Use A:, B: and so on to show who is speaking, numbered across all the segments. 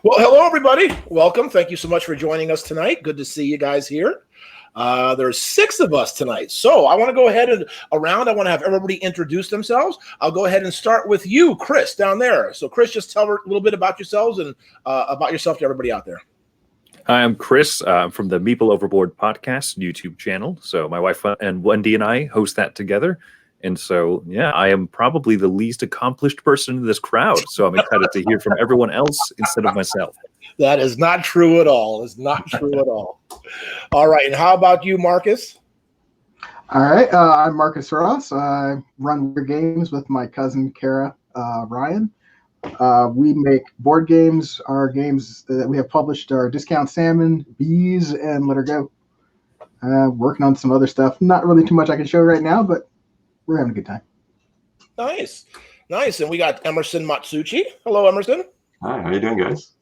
A: Well, hello, everybody. Welcome. Thank you so much for joining us tonight. Good to see you guys here. There's 6 of us tonight. So I want to go ahead and around. I want to have everybody introduce themselves. I'll go ahead and start with you, Chris, down there. So, Chris, just tell a little bit about yourselves and about yourself to everybody out there.
B: Hi, I'm Chris from the Meeple Overboard podcast YouTube channel. So my wife and Wendy and I host that together. And so, yeah, I am probably the least accomplished person in this crowd. So I'm excited to hear from everyone else instead of myself.
A: That is not true at all. It's not true at all. All right. And how about you, Marcus?
C: All right. I'm Marcus Ross. I run Weird Games with my cousin, Kara Ryan. We make board games. Our games that we have published are Discount Salmon, Bees, and Let Her Go. Working on some other stuff. Not really too much I can show right now, but we're having a good time.
A: Nice. Nice. And we got Emerson Matsuuchi. Hello, Emerson.
D: Hi, how you doing, guys?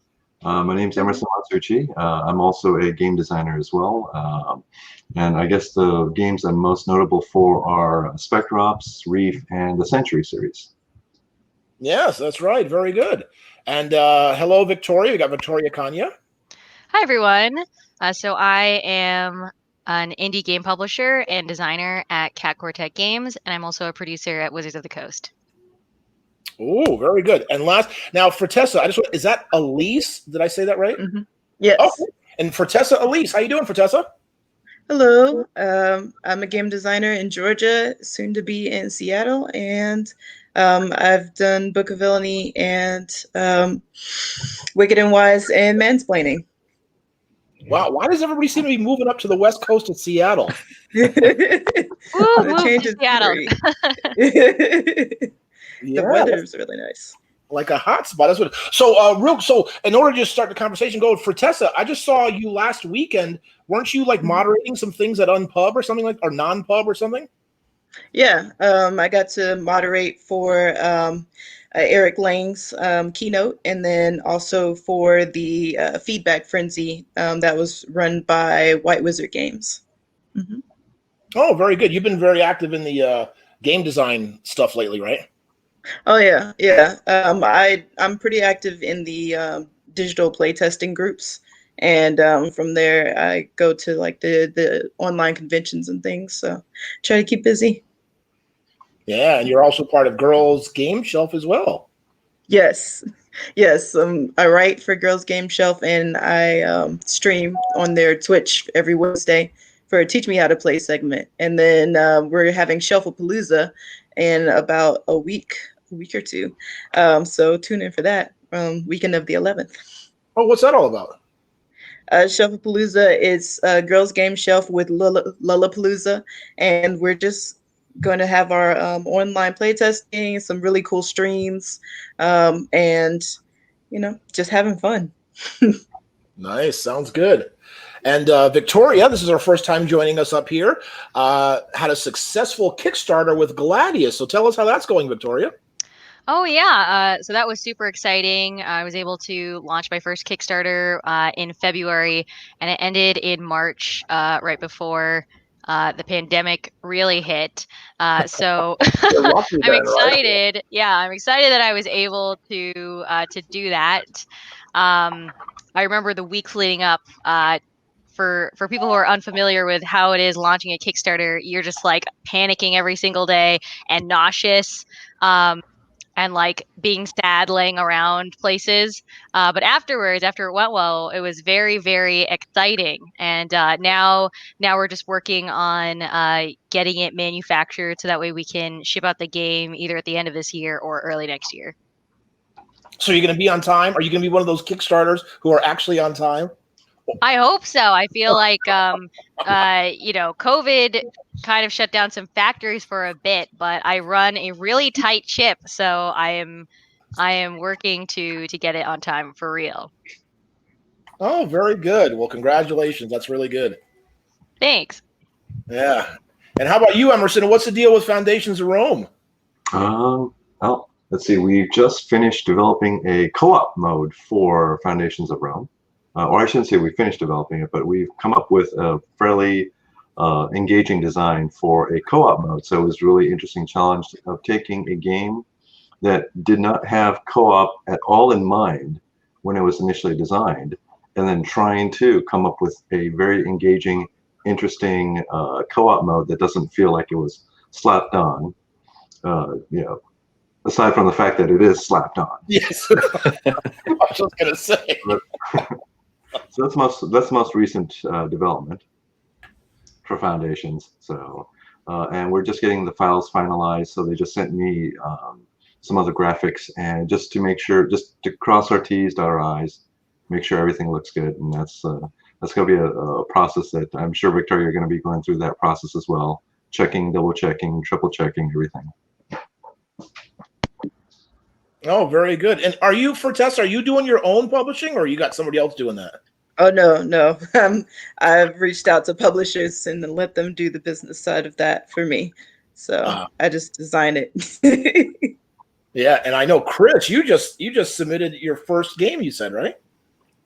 D: My name's Emerson Matsuuchi. I'm also a game designer as well. And I guess the games I'm most notable for are Spectre Ops, Reef, and the Century series.
A: Yes, that's right. Very good. And hello, Victoria. We got Victoria Caña.
E: Hi, everyone. So I am an indie game publisher and designer at Cat Quartet Games, and I'm also a producer at Wizards of the Coast.
A: Oh, very good. And last, now Fertessa, is that Allyse? Did I say that right?
F: Mm-hmm. Yes.
A: Oh, and Fertessa, Allyse, how you doing, Fertessa?
F: Hello. I'm a game designer in Georgia, soon to be in Seattle, and I've done Book of Villainy and Wicked and Wise and Mansplaining.
A: Wow, why does everybody seem to be moving up to the west coast of Seattle?
E: The change in Seattle.
F: The weather's really nice.
A: Like a hot spot. That's what. So in order to just start the conversation going, Fertessa, I just saw you last weekend. Weren't you like moderating some things at Unpub or something or non-pub or something?
F: Yeah, I got to moderate for Eric Lang's keynote, and then also for the Feedback Frenzy that was run by White Wizard Games. Mm-hmm.
A: Oh, very good. You've been very active in the game design stuff lately, right?
F: Oh yeah. I'm pretty active in the digital playtesting groups, and from there I go to like the online conventions and things. So try to keep busy. Yeah,
A: and you're also part of Girls Game Shelf as well.
F: Yes. I write for Girls Game Shelf, and I stream on their Twitch every Wednesday for a Teach Me How to Play segment. And then we're having Shelfapalooza in about a week or two. So tune in for that weekend of the 11th.
A: Oh, what's that all about?
F: Shelfapalooza is Girls Game Shelf with Lullapalooza, and we're just going to have our online playtesting, some really cool streams, and just having fun.
A: Nice, sounds good. And Victoria, this is our first time joining us up here. Had a successful Kickstarter with Gladius. So tell us how that's going, Victoria.
E: Oh, yeah. So that was super exciting. I was able to launch my first Kickstarter in February, and it ended in March, right before the pandemic really hit. So I'm excited. Right? Yeah, I'm excited that I was able to do that. I remember the weeks leading up. For people who are unfamiliar with how it is launching a Kickstarter, you're just like panicking every single day and nauseous. And like being sad laying around places. But afterwards, after it went well, it was very, very exciting. And now we're just working on getting it manufactured so that way we can ship out the game either at the end of this year or early next year.
A: So you're going to be on time? Are you going to be one of those Kickstarters who are actually on time?
E: I hope so. I feel like, COVID kind of shut down some factories for a bit, but I run a really tight ship, so I am working to get it on time for real.
A: Oh, very good. Well, congratulations. That's really good.
E: Thanks.
A: Yeah. And how about you, Emerson? What's the deal with Foundations of Rome?
D: Well, let's see. We just finished developing a co-op mode for Foundations of Rome. Or I shouldn't say we finished developing it, but we've come up with a fairly engaging design for a co-op mode. So it was a really interesting challenge of taking a game that did not have co-op at all in mind, when it was initially designed, and then trying to come up with a very engaging, interesting co-op mode that doesn't feel like it was slapped on. Aside from the fact that it is slapped on.
A: Yes, I was just gonna say.
D: So that's most recent development for Foundations. So, and we're just getting the files finalized. So they just sent me some other graphics, and just to make sure, just to cross our T's, dot our I's, make sure everything looks good. And that's going to be a process that I'm sure, Victoria, you're going to be going through that process as well, checking, double checking, triple checking, everything.
A: Oh, very good. And are you, Fertessa, are you doing your own publishing, or you got somebody else doing that?
F: Oh, no. I've reached out to publishers and then let them do the business side of that for me. So I just design it.
A: Yeah, and I know, Chris, you just submitted your first game, you said, right?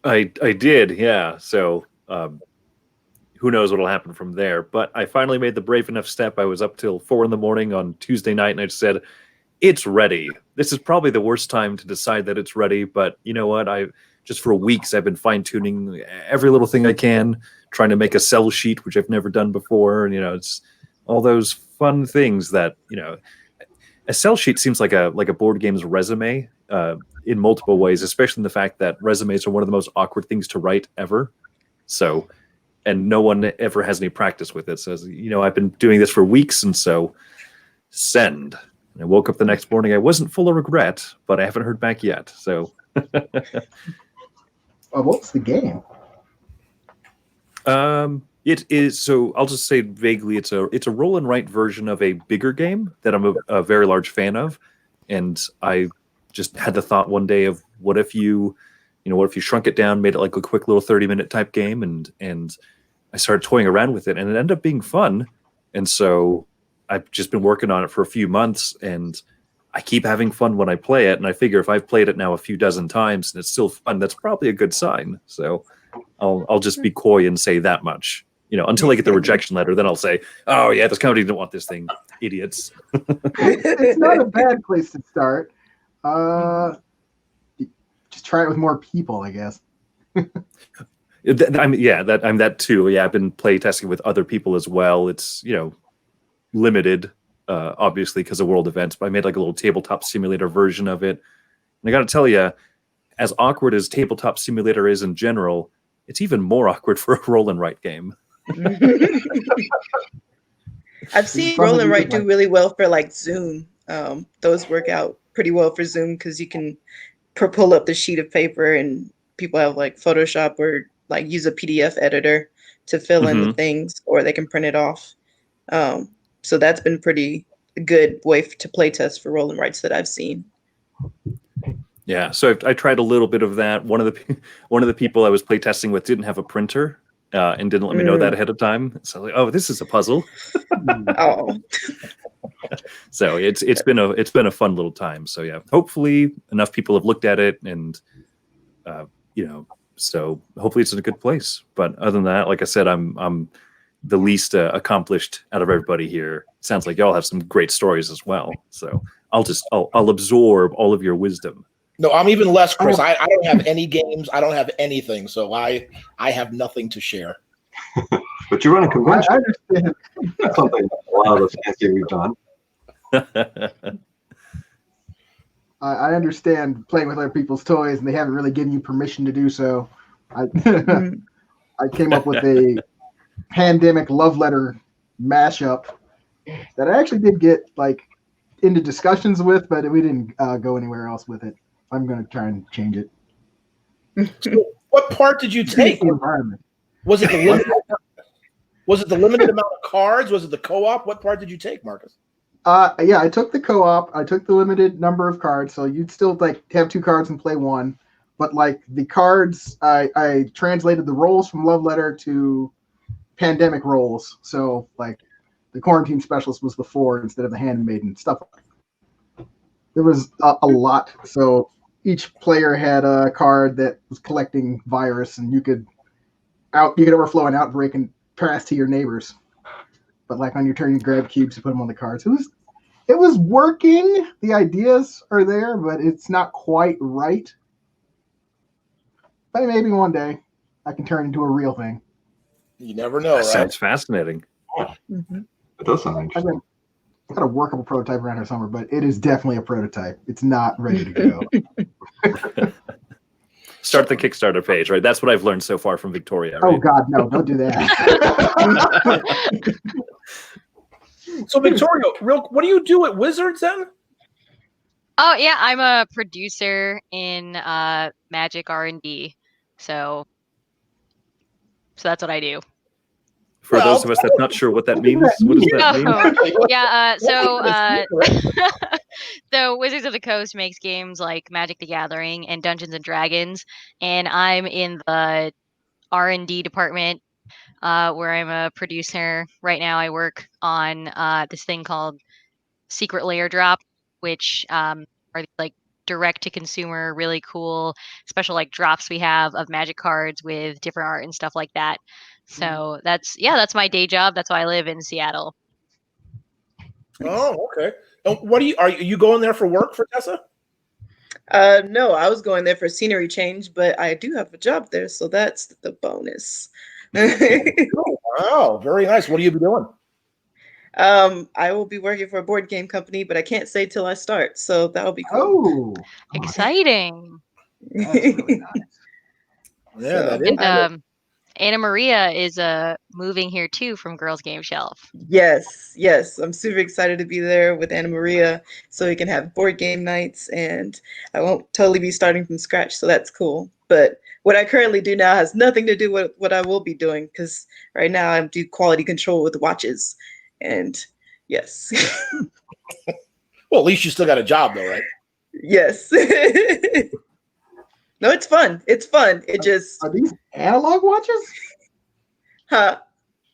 B: I did, yeah. So who knows what'll happen from there. But I finally made the brave enough step. I was up till 4 a.m. on Tuesday night, and I just said, it's ready. This is probably the worst time to decide that it's ready, but you know what? Just for weeks, I've been fine-tuning every little thing I can, trying to make a sell sheet, which I've never done before. And, it's all those fun things that, a sell sheet seems like a board game's resume in multiple ways, especially in the fact that resumes are one of the most awkward things to write ever. So, and no one ever has any practice with it. So, I've been doing this for weeks, and so send. And I woke up the next morning. I wasn't full of regret, but I haven't heard back yet. So,
C: what's the game?
B: It is. So I'll just say vaguely, it's a roll and write version of a bigger game that I'm a very large fan of, and I just had the thought one day of what if you shrunk it down, made it like a quick little 30-minute type game, and I started toying around with it, and it ended up being fun, and so I've just been working on it for a few months, and I keep having fun when I play it. And I figure if I've played it now a few dozen times and it's still fun, that's probably a good sign. So I'll just be coy and say that much, until I get the rejection letter. Then I'll say, oh yeah, this company didn't want this thing, idiots.
C: It's not a bad place to start. Just try it with more people, I guess.
B: I'm that too. Yeah, I've been play testing with other people as well. It's limited, obviously, because of world events, but I made like a little tabletop simulator version of it. And I got to tell you, as awkward as tabletop simulator is in general, it's even more awkward for a roll and write game.
F: I've seen roll and write do really well for like Zoom. Those work out pretty well for Zoom because you can pull up the sheet of paper, and people have like Photoshop or like use a PDF editor to fill in the things, or they can print it off. So that's been pretty good way to play test for roll and writes that I've seen.
B: Yeah, so I tried a little bit of that. One of the people I was play testing with didn't have a printer and didn't let me know that ahead of time. So I was like, oh, this is a puzzle.
F: Oh.
B: So it's been a fun little time. So yeah, hopefully enough people have looked at it, and so hopefully it's in a good place. But other than that, like I said, I'm the least accomplished out of everybody here. Sounds like y'all have some great stories as well. So I'll absorb all of your wisdom.
A: No, I'm even less, Chris. I don't have any games. I don't have anything. So I have nothing to share.
D: But you run a convention.
C: I understand.
D: That's something a lot of us can't say we've done.
C: I understand playing with other people's toys, and they haven't really given you permission to do so. I came up with a pandemic love letter mashup that I actually did get like into discussions with, but we didn't go anywhere else with it. I'm going to try and change it.
A: So what part did you take?
C: The environment.
A: Was it the limited amount of cards? Was it the co-op? What part did you take, Marcus?
C: Yeah, I took the co-op. I took the limited number of cards, so you'd still like have 2 cards and play 1. But like the cards, I translated the roles from love letter to pandemic roles. So like the quarantine specialist was the 4 instead of the handmaiden, stuff like that. There was a lot. So each player had a card that was collecting virus, and you could overflow an outbreak and pass to your neighbors. But like on your turn, you grab cubes to put them on the cards. It was working. The ideas are there, but it's not quite right. But maybe one day I can turn into a real thing.
A: You never know,
B: That
A: right?
B: sounds fascinating.
F: Mhm.
D: It does sound interesting.
C: I've got a workable prototype around here somewhere, but it is definitely a prototype. It's not ready to go.
B: Start the Kickstarter page, right? That's what I've learned so far from Victoria.
C: Oh
B: Right?
C: God, no! Don't do that.
A: So Victoria, what do you do at Wizards then?
E: Oh yeah, I'm a producer in Magic R&D. So that's what I do.
B: For
A: Well,
B: those of us that's not sure what that means, what does that mean?
E: Oh, yeah, so
A: Correct.
E: so Wizards of the Coast makes games like Magic the Gathering and Dungeons and Dragons, and I'm in the R&D department where I'm a producer. Right now I work on this thing called Secret Layer Drop, which are like direct to consumer, really cool special like drops we have of Magic cards with different art and stuff like that. So that's my day job. That's why I live in Seattle.
A: Oh, okay. And what are you going there for work, Fertessa?
F: No, I was going there for scenery change, but I do have a job there, so that's the bonus.
A: Oh, wow, very nice. What do you be doing?
F: I will be working for a board game company, but I can't say till I start, so that'll be cool.
C: Oh,
E: Exciting.
C: that's really nice.
A: Yeah, that is.
E: And
F: I'm
E: Anna Maria is moving here too from Girls Game Shelf.
F: yes, I'm super excited to be there with Anna Maria, so we can have board game nights, and I won't totally be starting from scratch, so that's cool. But what I currently do now has nothing to do with what I will be doing, because right now I do quality control with watches, and yes,
A: Well, at least you still got a job, though, right?
F: yes. No, it's fun. It's fun. It just,
C: Are these analog watches?
F: huh?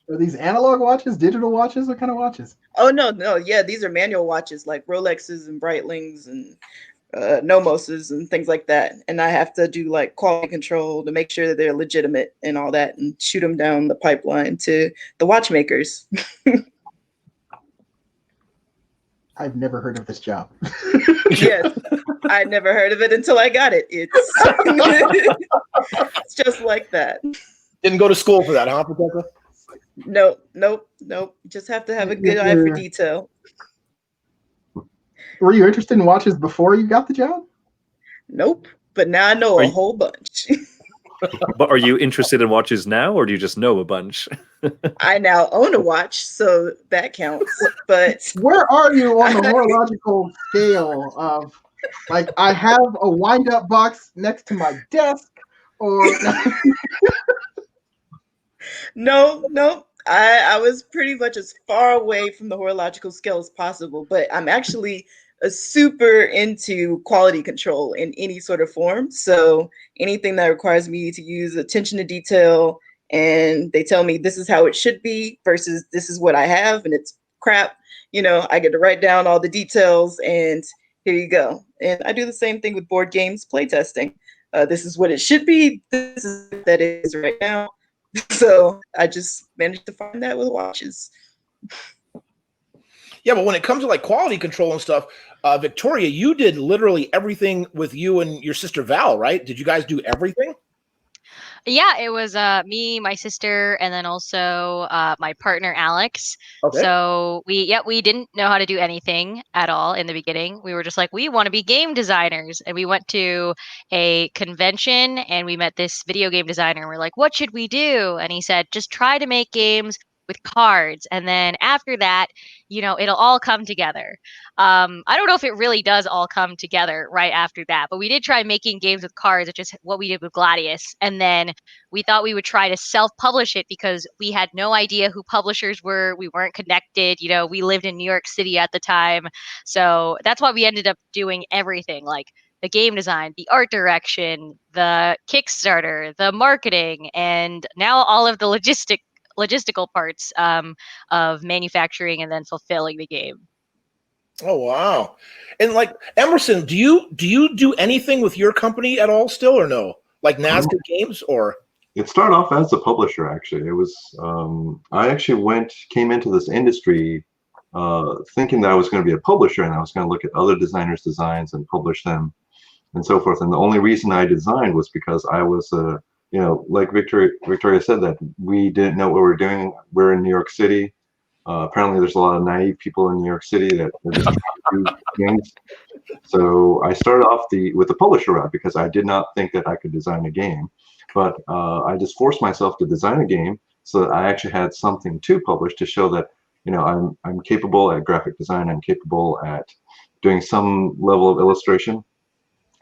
C: Are these analog watches? Digital watches? What kind of watches?
F: Oh no, yeah, these are manual watches like Rolexes and Breitlings and Nomoses and things like that. And I have to do like quality control to make sure that they're legitimate and all that, and shoot them down the pipeline to the watchmakers.
C: I've never heard of this job.
F: Yes, I never heard of it until I got it. It's it's just like that.
A: Didn't go to school for that, huh, Fertessa?
F: Nope. You just have to have a good eye for detail.
C: Were you interested in watches before you got the job?
F: Nope. But now I know
B: Are
F: a
B: you-
F: whole bunch.
B: But are you interested in watches now, or do you just know a bunch?
F: I now own a watch, so that counts. But
C: Where are you on the horological scale of, like, I have a wind-up box next to my desk, or
F: no. I was pretty much as far away from the horological scale as possible, but I'm actually a super into quality control in any sort of form. So anything that requires me to use attention to detail, and they tell me this is how it should be versus this is what I have and it's crap, I get to write down all the details and here you go. And I do the same thing with board games playtesting. This is what it should be. This is what that is right now. So I just managed to find that with watches.
A: Yeah, but when it comes to like quality control and stuff, Victoria, you did literally everything with you and your sister Val, right? Did you guys do everything?
E: Yeah, it was me, my sister, and then also my partner Alex.
A: Okay.
E: So we didn't know how to do anything at all in the beginning. We were just like, we want to be game designers, and we went to a convention and we met this video game designer. And we're like, what should we do? And he said, just try to make games with cards, and then after that, it'll all come together. I don't know if it really does all come together right after that, but we did try making games with cards, which is what we did with Gladius. And then we thought we would try to self-publish it because we had no idea who publishers were. We weren't connected. We lived in New York City at the time. So that's why we ended up doing everything, like the game design, the art direction, the Kickstarter, the marketing, and now all of the logistical parts of manufacturing and then fulfilling the game.
A: Oh wow! And like Emerson, do you do anything with your company at all still, or no? Like Nazca Games, or
D: It started off as a publisher, actually. It was I actually came into this industry thinking that I was going to be a publisher and I was going to look at other designers' designs and publish them. and so forth. And the only reason I designed was because I was, like Victoria said, that we didn't know what we were doing. We're in New York City. Apparently, there's a lot of naive people in New York City that just do games. So I started off with the publisher route because I did not think that I could design a game, but I just forced myself to design a game so that I actually had something to publish to show that I'm capable at graphic design, I'm capable at doing some level of illustration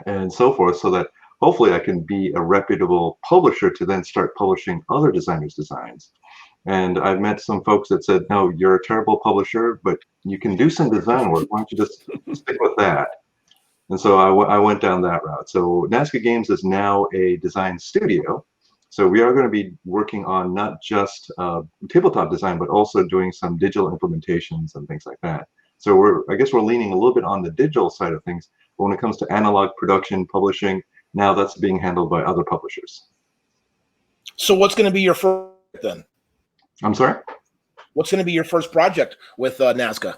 D: and so forth, so that hopefully I can be a reputable publisher to then start publishing other designers' designs. And I've met some folks that said, no, you're a terrible publisher, but you can do some design work. Why don't you just stick with that? And so I went down that route. So Nazca Games is now a design studio. So we are going to be working on not just tabletop design, but also doing some digital implementations and things like that. So I guess we're leaning a little bit on the digital side of things. But when it comes to analog production, publishing, now that's being handled by other publishers.
A: So what's going to be your first then?
D: I'm sorry?
A: What's going to be your first project with Nazca?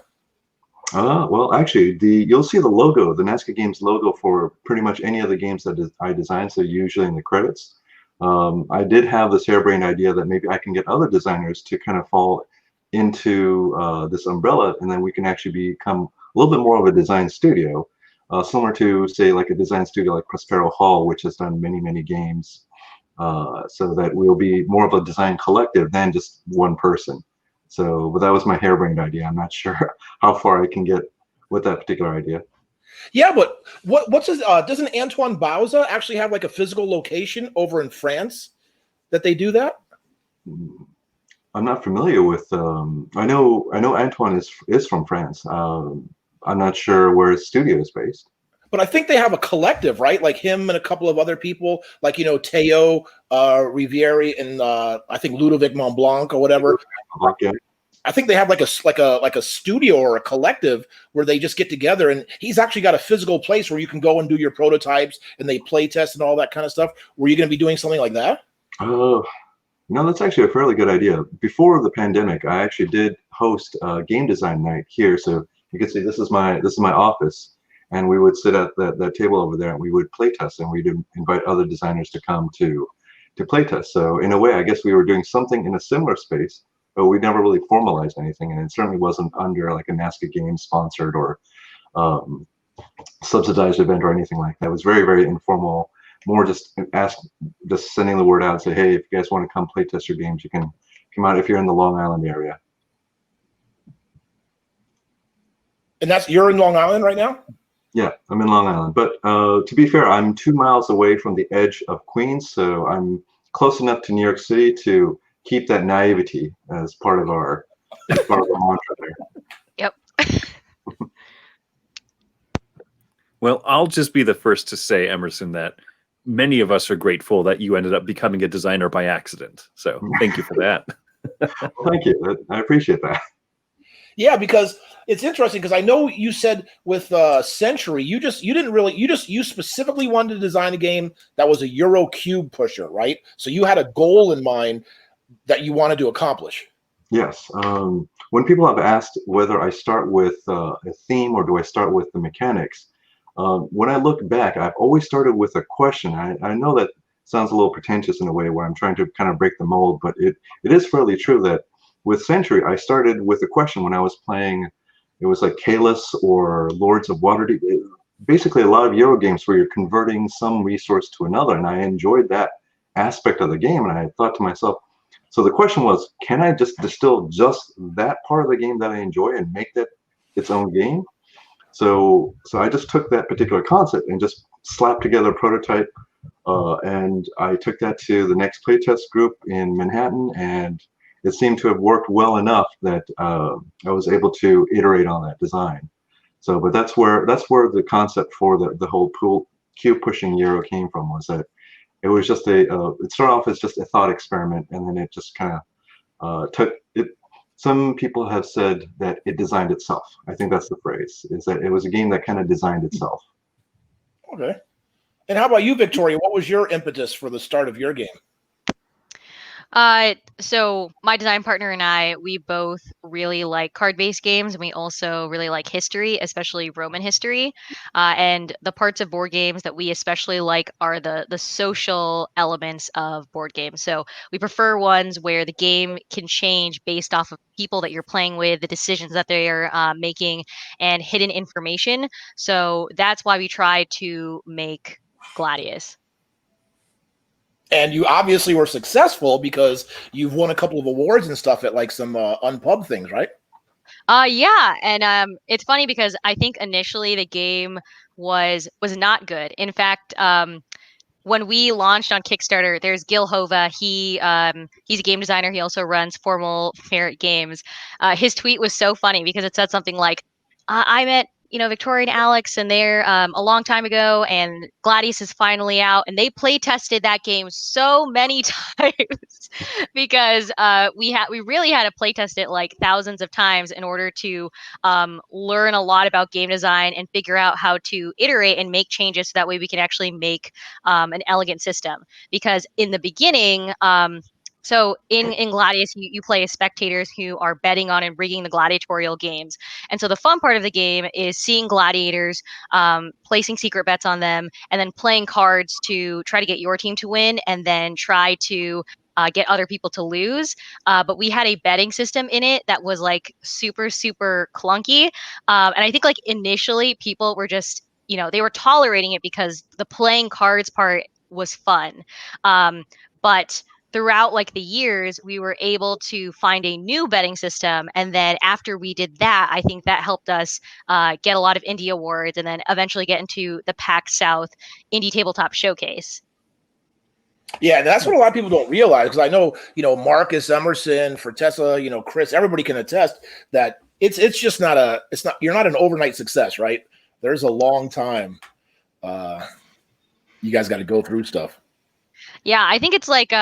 D: Well, actually, you'll see the logo, the Nazca Games logo for pretty much any of the games that I designed, so usually in the credits. I did have this harebrained idea that maybe I can get other designers to kind of fall into this umbrella, and then we can actually become a little bit more of a design studio, similar to, say, like a design studio like Prospero Hall, which has done many, many games, so that we'll be more of a design collective than just one person. So, but that was my harebrained idea. I'm not sure how far I can get with that particular idea.
A: Yeah, but what's his? Doesn't Antoine Bauza actually have like a physical location over in France that they do that?
D: I'm not familiar with. I know Antoine is from France. I'm not sure where his studio is based.
A: But I think they have a collective, right? Like him and a couple of other people, like Theo Riviere and I think Ludovic Montblanc or whatever.
D: Yeah.
A: I think they have like a studio or a collective where they just get together, and he's actually got a physical place where you can go and do your prototypes and they play test and all that kind of stuff. Were you going to be doing something like that?
D: No, that's actually a fairly good idea. Before the pandemic, I actually did host a game design night here, so you can see this is my office, and we would sit at that table over there and we would play test, and we'd invite other designers to come to play test. So in a way, I guess we were doing something in a similar space, but we never really formalized anything, and it certainly wasn't under like a Nazca Games sponsored or subsidized event or anything like that. It was very, very informal, more just sending the word out and say, hey, if you guys want to come play test your games, you can come out if you're in the Long Island area.
A: And you're in Long Island right now?
D: Yeah, I'm in Long Island, but to be fair, I'm 2 miles away from the edge of Queens, so I'm close enough to New York City to keep that naivety as part of our mantra there.
E: Yep.
B: Well, I'll just be the first to say, Emerson, that many of us are grateful that you ended up becoming a designer by accident. So thank you for that.
D: Well, thank you. I appreciate that.
A: Yeah, because it's interesting because I know you said with Century, you specifically wanted to design a game that was a Euro cube pusher, right? So you had a goal in mind that you wanted to accomplish.
D: Yes. When people have asked whether I start with a theme or do I start with the mechanics, when I look back, I've always started with a question. I know that sounds a little pretentious in a way where I'm trying to kind of break the mold, but it is fairly true that with Century, I started with a question when I was playing. It was like Kalis or Lords of Waterdeep. Basically, a lot of Euro games where you're converting some resource to another, and I enjoyed that aspect of the game. And I thought to myself, so the question was, can I just distill just that part of the game that I enjoy and make that its own game? So I just took that particular concept and just slapped together a prototype, and I took that to the next playtest group in Manhattan, and it seemed to have worked well enough that I was able to iterate on that design. So, but that's where the concept for the whole cube pushing Euro came from, was that it was just it started off as just a thought experiment, and then it just kind of took it. Some people have said that it designed itself. I think that's the phrase, is that it was a game that kind of designed itself.
A: Okay. And how about you, Victoria? What was your impetus for the start of your game?
E: So my design partner and I, we both really like card-based games, and we also really like history, especially Roman history. And the parts of board games that we especially like are the social elements of board games. So we prefer ones where the game can change based off of people that you're playing with, the decisions that they are making, and hidden information. So that's why we try to make Gladius.
A: And you obviously were successful because you've won a couple of awards and stuff at like some unpub things, right?
E: Yeah, and it's funny because I think initially the game was not good. In fact, when we launched on Kickstarter, there's Gil Hova. He's a game designer. He also runs Formal Ferret Games. His tweet was so funny because it said something like, "I met Victoria and Alex, and they're a long time ago, and Gladius is finally out, and they play tested that game so many times because we really had to play test it like thousands of times in order to learn a lot about game design and figure out how to iterate and make changes so that way we can actually make an elegant system. Because in the beginning, so in Gladius, you play as spectators who are betting on and rigging the gladiatorial games. And so the fun part of the game is seeing gladiators, placing secret bets on them, and then playing cards to try to get your team to win, and then try to get other people to lose. But we had a betting system in it that was like super, super clunky. And I think like initially people were just, they were tolerating it because the playing cards part was fun. But throughout like the years, we were able to find a new betting system. And then after we did that, I think that helped us get a lot of indie awards and then eventually get into the PAX South Indie Tabletop Showcase.
A: Yeah, and that's what a lot of people don't realize, because I know, Marcus, Emerson, Fertessa, Chris, everybody can attest that it's just not you're not an overnight success, right? There's a long time you guys got to go through stuff.
E: Yeah, I think it's like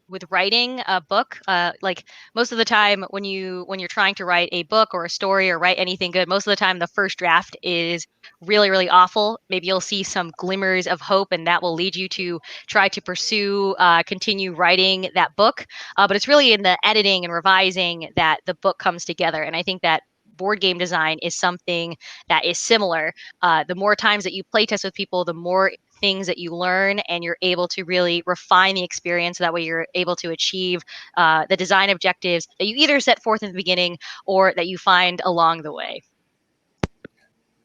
E: with writing a book, like most of the time when you're trying to write a book or a story or write anything good, most of the time the first draft is really, really awful. Maybe you'll see some glimmers of hope, and that will lead you to try to pursue, continue writing that book. But it's really in the editing and revising that the book comes together. And I think that board game design is something that is similar. The more times that you play test with people, the more things that you learn, and you're able to really refine the experience. So that way you're able to achieve the design objectives that you either set forth in the beginning or that you find along the way.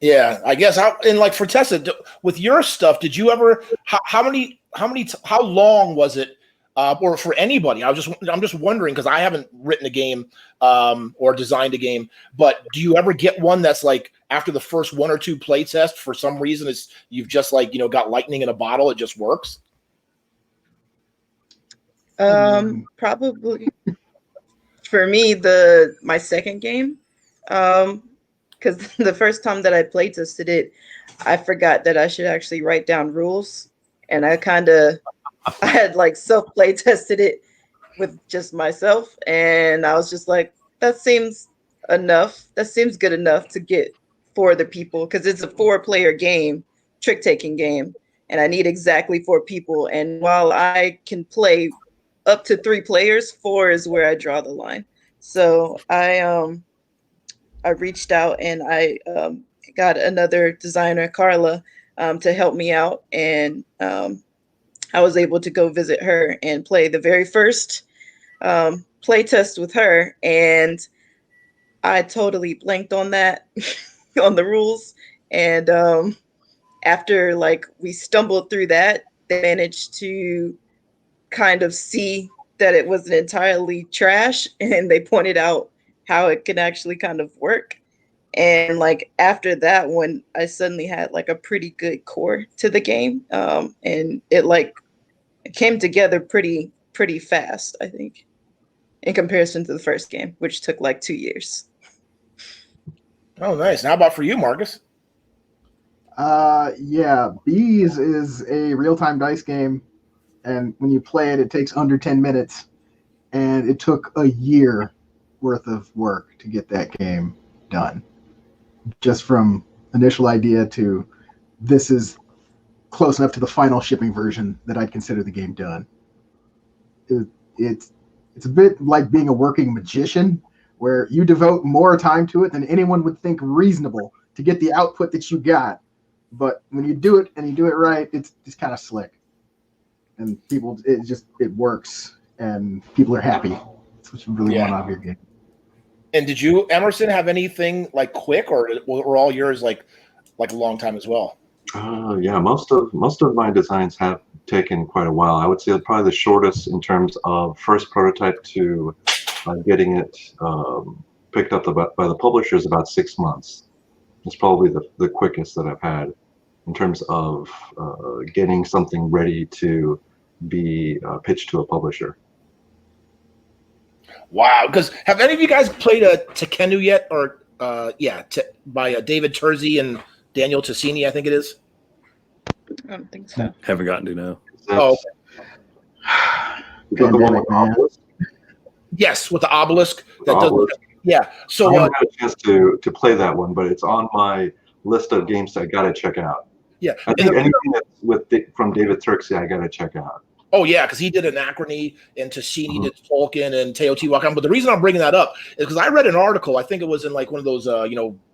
A: Yeah, I guess. And like for Tessa, with your stuff, did you ever? How long was it? Or for anybody, I'm just wondering, because I haven't written a game or designed a game. But do you ever get one that's like after the first one or two play tests, for some reason you've just like got lightning in a bottle, it just works?
F: Probably for me, my second game, because the first time that I play tested it, I forgot that I should actually write down rules, and I had like self play tested it with just myself, and I was just like, that seems enough. That seems good enough to get 4 other people, because it's a 4-player game, trick taking game, and I need exactly 4 people. And while I can play up to 3 players, 4 is where I draw the line. So I reached out, and I got another designer, Carla, to help me out, and I was able to go visit her and play the very first play test with her, and I totally blanked on that, on the rules. And after like we stumbled through that, they managed to kind of see that it wasn't entirely trash, and they pointed out how it can actually kind of work. And like after that one, I suddenly had like a pretty good core to the game, and it came together pretty fast, I think, in comparison to the first game, which took like 2 years.
A: Oh, nice. How about for you, Marcus?
C: Yeah, Bees is a real-time dice game, and when you play it, it takes under 10 minutes, and it took a year worth of work to get that game done. Just from initial idea to this is close enough to the final shipping version that I'd consider the game done. It's it's a bit like being a working magician, where you devote more time to it than anyone would think reasonable to get the output that you got. But when you do it and you do it right, it's kind of slick, and people, it works, and people are happy. That's what you really want out of your game.
A: And did you, Emerson, have anything like quick, or were all yours like a long time as well?
D: Yeah, most of my designs have taken quite a while. I would say probably the shortest in terms of first prototype to getting it picked up by the publisher is about 6 months. It's probably the quickest that I've had in terms of getting something ready to be pitched to a publisher.
A: Wow. Because have any of you guys played a Tekkenu yet? Or by David Terzi and Daniel Tassini, I think it is.
F: I don't think so.
B: Haven't gotten to know.
A: Oh,
C: Pandemic, man.
A: yes, with the obelisk. Yeah. So
D: I haven't had a chance to play that one, but it's on my list of games that I gotta check out.
A: Yeah,
D: I think anything that's from David Turksey, I gotta check out.
A: Oh yeah, because he did Anachrony and Tassini did Tolkien and Teotihuacan. But the reason I'm bringing that up is because I read an article. I think it was in like one of those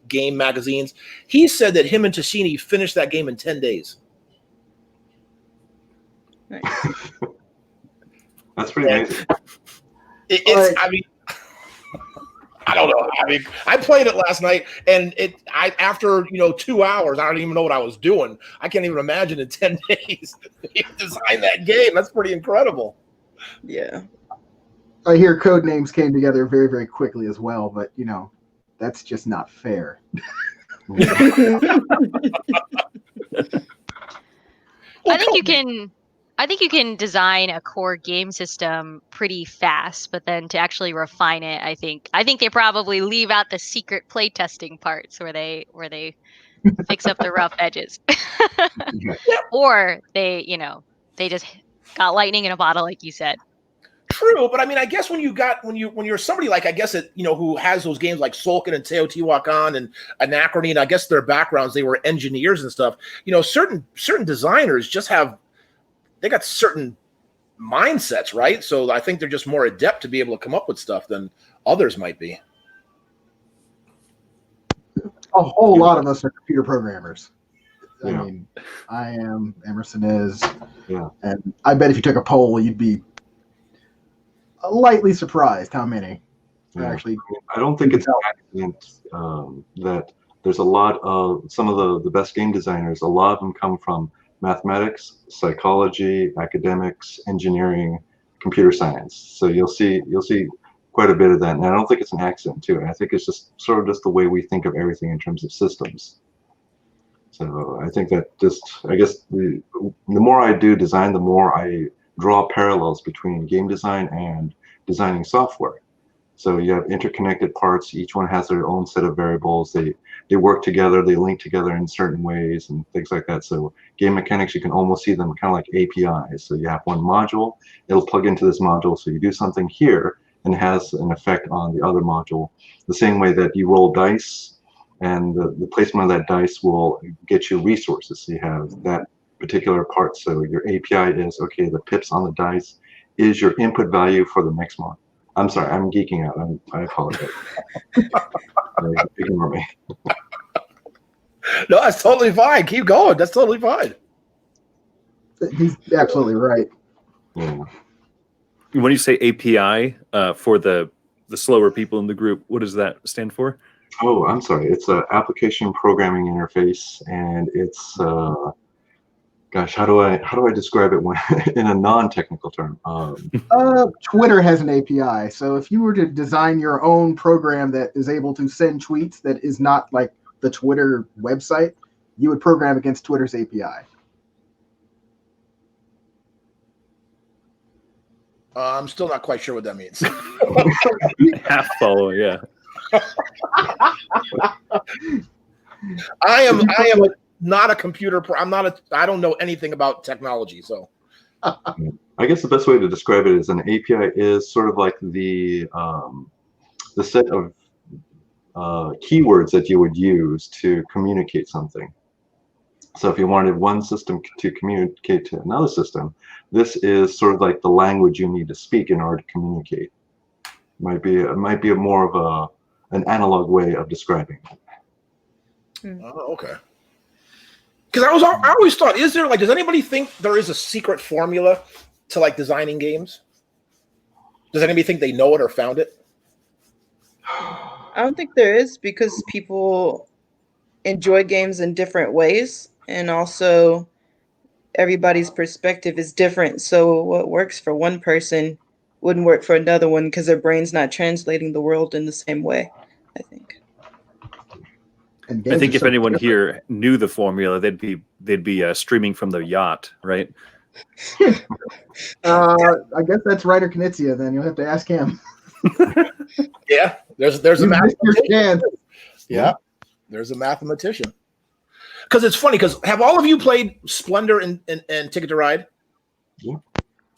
A: game magazines. He said that him and Tassini finished that game in 10 days.
F: Nice.
D: That's pretty amazing.
A: I mean, I don't know. I mean, I played it last night, and after 2 hours, I don't even know what I was doing. I can't even imagine in 10 days you designed that game. That's pretty incredible.
F: Yeah.
C: I hear code names came together very, very quickly as well, but that's just not fair.
E: I think you can design a core game system pretty fast, but then to actually refine it, I think they probably leave out the secret playtesting parts where they fix up the rough edges. Or they just got lightning in a bottle, like you said.
A: True, but I mean, I guess when you're somebody like, I guess who has those games like Solkin and Teotihuacan and Anachrony, and I guess their backgrounds, they were engineers and stuff. Certain designers just they got certain mindsets, right? So I think they're just more adept to be able to come up with stuff than others might be.
C: A whole lot of us are computer programmers.
D: Yeah.
C: I mean, I am, Emerson is,
D: Yeah.
C: and I bet if you took a poll, you'd be lightly surprised how many actually.
D: I don't think it's an accident that there's a lot of some of the best game designers. A lot of them come from mathematics, psychology, academics, engineering, computer science. So you'll see quite a bit of that. And I don't think it's an accident too. I think it's just sort of just the way we think of everything in terms of systems. So I think that I guess the more I do design, the more I draw parallels between game design and designing software. So you have interconnected parts. Each one has their own set of variables. They work together. They link together in certain ways and things like that. So game mechanics, you can almost see them kind of like APIs. So you have one module. It'll plug into this module. So you do something here and it has an effect on the other module. The same way that you roll dice and the placement of that dice will get you resources. So you have that particular part. So your API is, okay, the pips on the dice is your input value for the next one. I'm sorry, I'm geeking out. I apologize. Ignore me.
A: No, that's totally fine. Keep going. That's totally fine.
C: He's absolutely right.
D: Yeah.
B: When you say API for the slower people in the group, what does that stand for?
D: Oh, I'm sorry. It's an application programming interface, and it's gosh, how do I describe it in a non-technical term?
C: Twitter has an API. So if you were to design your own program that is able to send tweets that is not like the Twitter website, you would program against Twitter's API.
A: I'm still not quite sure what that means.
B: Half follow, yeah.
A: I am not a computer. I don't know anything about technology. So
D: I guess the best way to describe it is an API is sort of like the set of keywords that you would use to communicate something. So if you wanted one system to communicate to another system, this is sort of like the language you need to speak in order to communicate. It might be a more of an analog way of describing it.
A: Oh, okay. Because I always thought, is there, like, does anybody think there is a secret formula to, like, designing games? Does anybody think they know it or found it?
F: I don't think there is, because people enjoy games in different ways, and also everybody's perspective is different. So what works for one person wouldn't work for another one because their brain's not translating the world in the same way, I think.
C: And
B: I
C: games
B: think
C: are
B: if
C: so
B: anyone
C: different.
B: here knew the formula, they'd be streaming from the yacht, right?
C: I guess that's Ryder Knizia. Then you'll have to ask him.
A: Yeah, there's a
C: You missed your
A: mathematician.
C: chance.
A: Yeah, there's a mathematician. Because it's funny, because have all of you played Splendor and Ticket to Ride?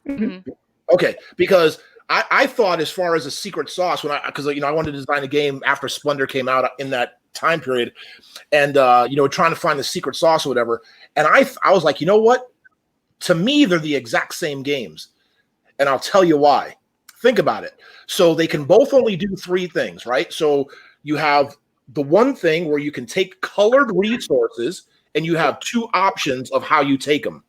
E: Mhm.
A: Okay, because I thought, as far as a secret sauce, because I wanted to design a game after Splendor came out in that time period, and trying to find the secret sauce or whatever, and I was like, you know what? To me, they're the exact same games, and I'll tell you why. Think about it. So they can both only do three things, right? So you have the one thing where you can take colored resources, and you have two options of how you take them.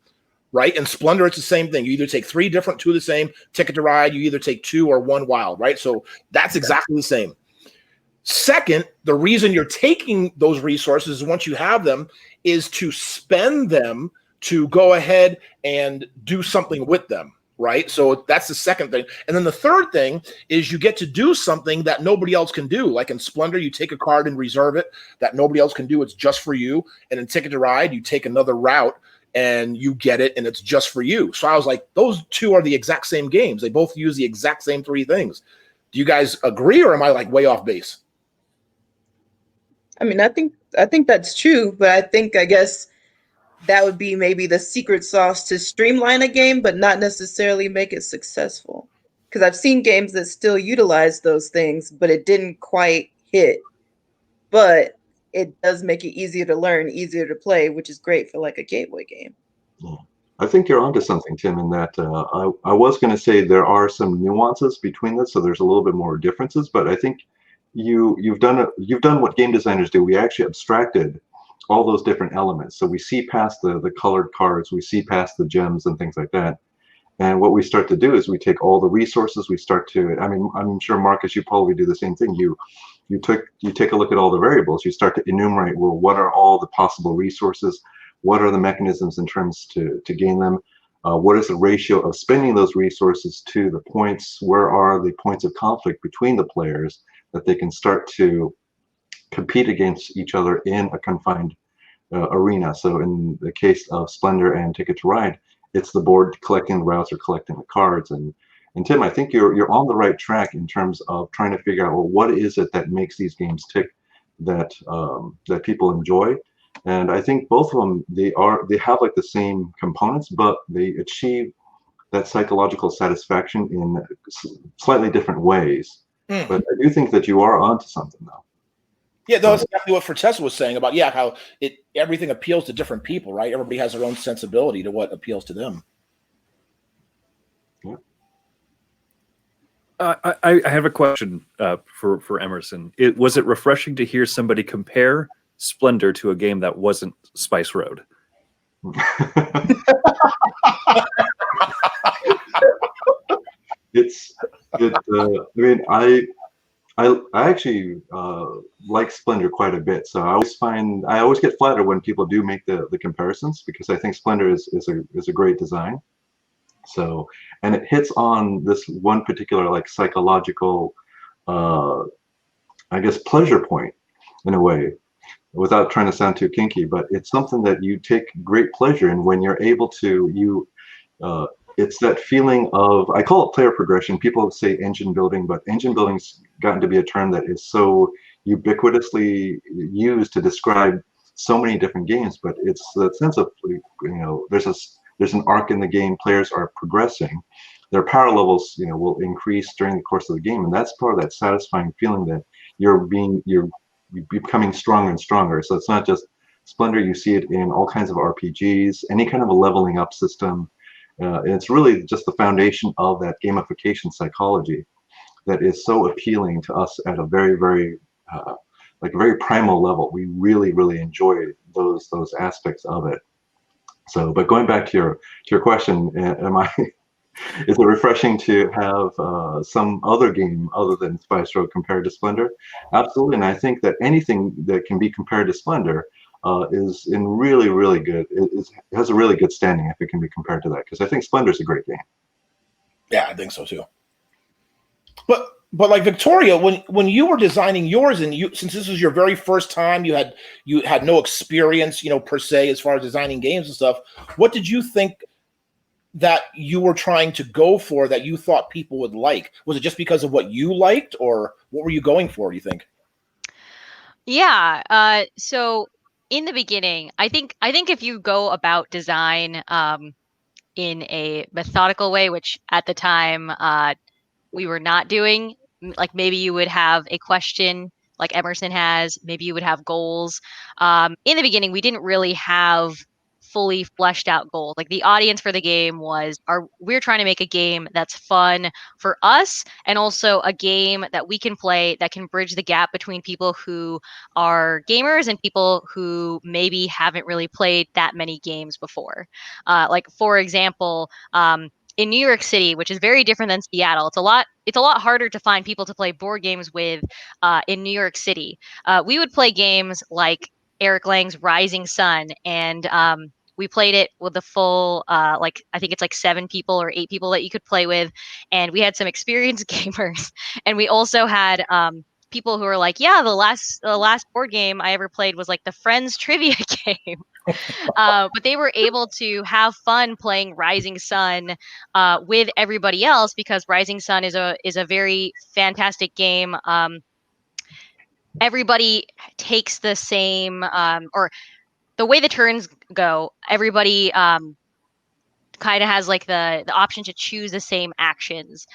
A: Right? And Splendor, it's the same thing. You either take three different, two of the same. Ticket to Ride, you either take two or one wild, right? So that's exactly the same. Second, the reason you're taking those resources once you have them is to spend them to go ahead and do something with them, right? So that's the second thing. And then the third thing is you get to do something that nobody else can do. Like in Splendor, you take a card and reserve it that nobody else can do. It's just for you. And in Ticket to Ride, you take another route and you get it, and it's just for you. So I was like, those two are the exact same games. They both use the exact same three things. Do you guys agree, or am I like way off base?
F: I mean, I think that's true, but I guess that would be maybe the secret sauce to streamline a game, but not necessarily make it successful. Because I've seen games that still utilize those things, but it didn't quite hit. But it does make it easier to learn, easier to play, which is great for like a gateway game.
D: Yeah. I think you're onto something, Tim, in that I was going to say there are some nuances between this, so there's a little bit more differences. But I think you've done what game designers do. We actually abstracted all those different elements, so we see past the colored cards, we see past the gems and things like that. And what we start to do is we take all the resources. We start to. I mean, I'm sure Marcus, you probably do the same thing. You take a look at all the variables. You start to enumerate. Well, what are all the possible resources? What are the mechanisms in terms to gain them? What is the ratio of spending those resources to the points? Where are the points of conflict between the players that they can start to compete against each other in a confined arena? So in the case of Splendor and Ticket to Ride, it's the board collecting the routes or collecting the cards. And Tim, I think you're on the right track in terms of trying to figure out, well, what is it that makes these games tick, that people enjoy. And I think both of them, they have like the same components, but they achieve that psychological satisfaction in slightly different ways. But I do think that you are onto something, though.
A: Yeah, that's exactly what Fertessa was saying about how everything appeals to different people, right? Everybody has their own sensibility to what appeals to them.
D: Yeah.
B: I have a question for Emerson. Was it refreshing to hear somebody compare Splendor to a game that wasn't Spice Road?
D: I actually like Splendor quite a bit, so I always get flattered when people do make the comparisons, because I think Splendor is a great design. So, and it hits on this one particular like psychological, I guess, pleasure point in a way, without trying to sound too kinky, but it's something that you take great pleasure in when you're able to it's that feeling of, I call it player progression. People say engine building, but engine building's gotten to be a term that is so ubiquitously used to describe so many different games. But it's the sense of, there's an arc in the game. Players are progressing. Their power levels, will increase during the course of the game, and that's part of that satisfying feeling that you're becoming stronger and stronger. So it's not just Splendor, you see it in all kinds of RPGs, any kind of a leveling up system. And it's really just the foundation of that gamification psychology that is so appealing to us at a very, very like a very primal level. We really, really enjoy those aspects of it. So, but going back to your question, is it refreshing to have some other game other than Spice Road compared to Splendor? Absolutely, and I think that anything that can be compared to Splendor is in really, really good. It has a really good standing if it can be compared to that, because I think Splendor's a great game.
A: Yeah, I think so too. But like Victoria, when you were designing yours, and since this was your very first time, you had no experience, per se, as far as designing games and stuff. What did you think that you were trying to go for that you thought people would like? Was it just because of what you liked, or what were you going for, you think?
E: Yeah. So in the beginning, I think if you go about design in a methodical way, which at the time we were not doing, like maybe you would have a question like Emerson has, maybe you would have goals. In the beginning, we didn't really have fully fleshed out goals. Like the audience for the game we're trying to make a game that's fun for us, and also a game that we can play that can bridge the gap between people who are gamers and people who maybe haven't really played that many games before. Like for example, in New York City, which is very different than Seattle, it's a lot harder to find people to play board games with in New York City. We would play games like Eric Lang's Rising Sun, and we played it with the full, I think it's like 7 people or 8 people that you could play with, and we had some experienced gamers, and we also had people who were like, yeah, the last board game I ever played was like the Friends trivia game. But they were able to have fun playing Rising Sun with everybody else, because Rising Sun is a very fantastic game. Everybody takes the same, or the way the turns go, everybody kind of has like the option to choose the same actions,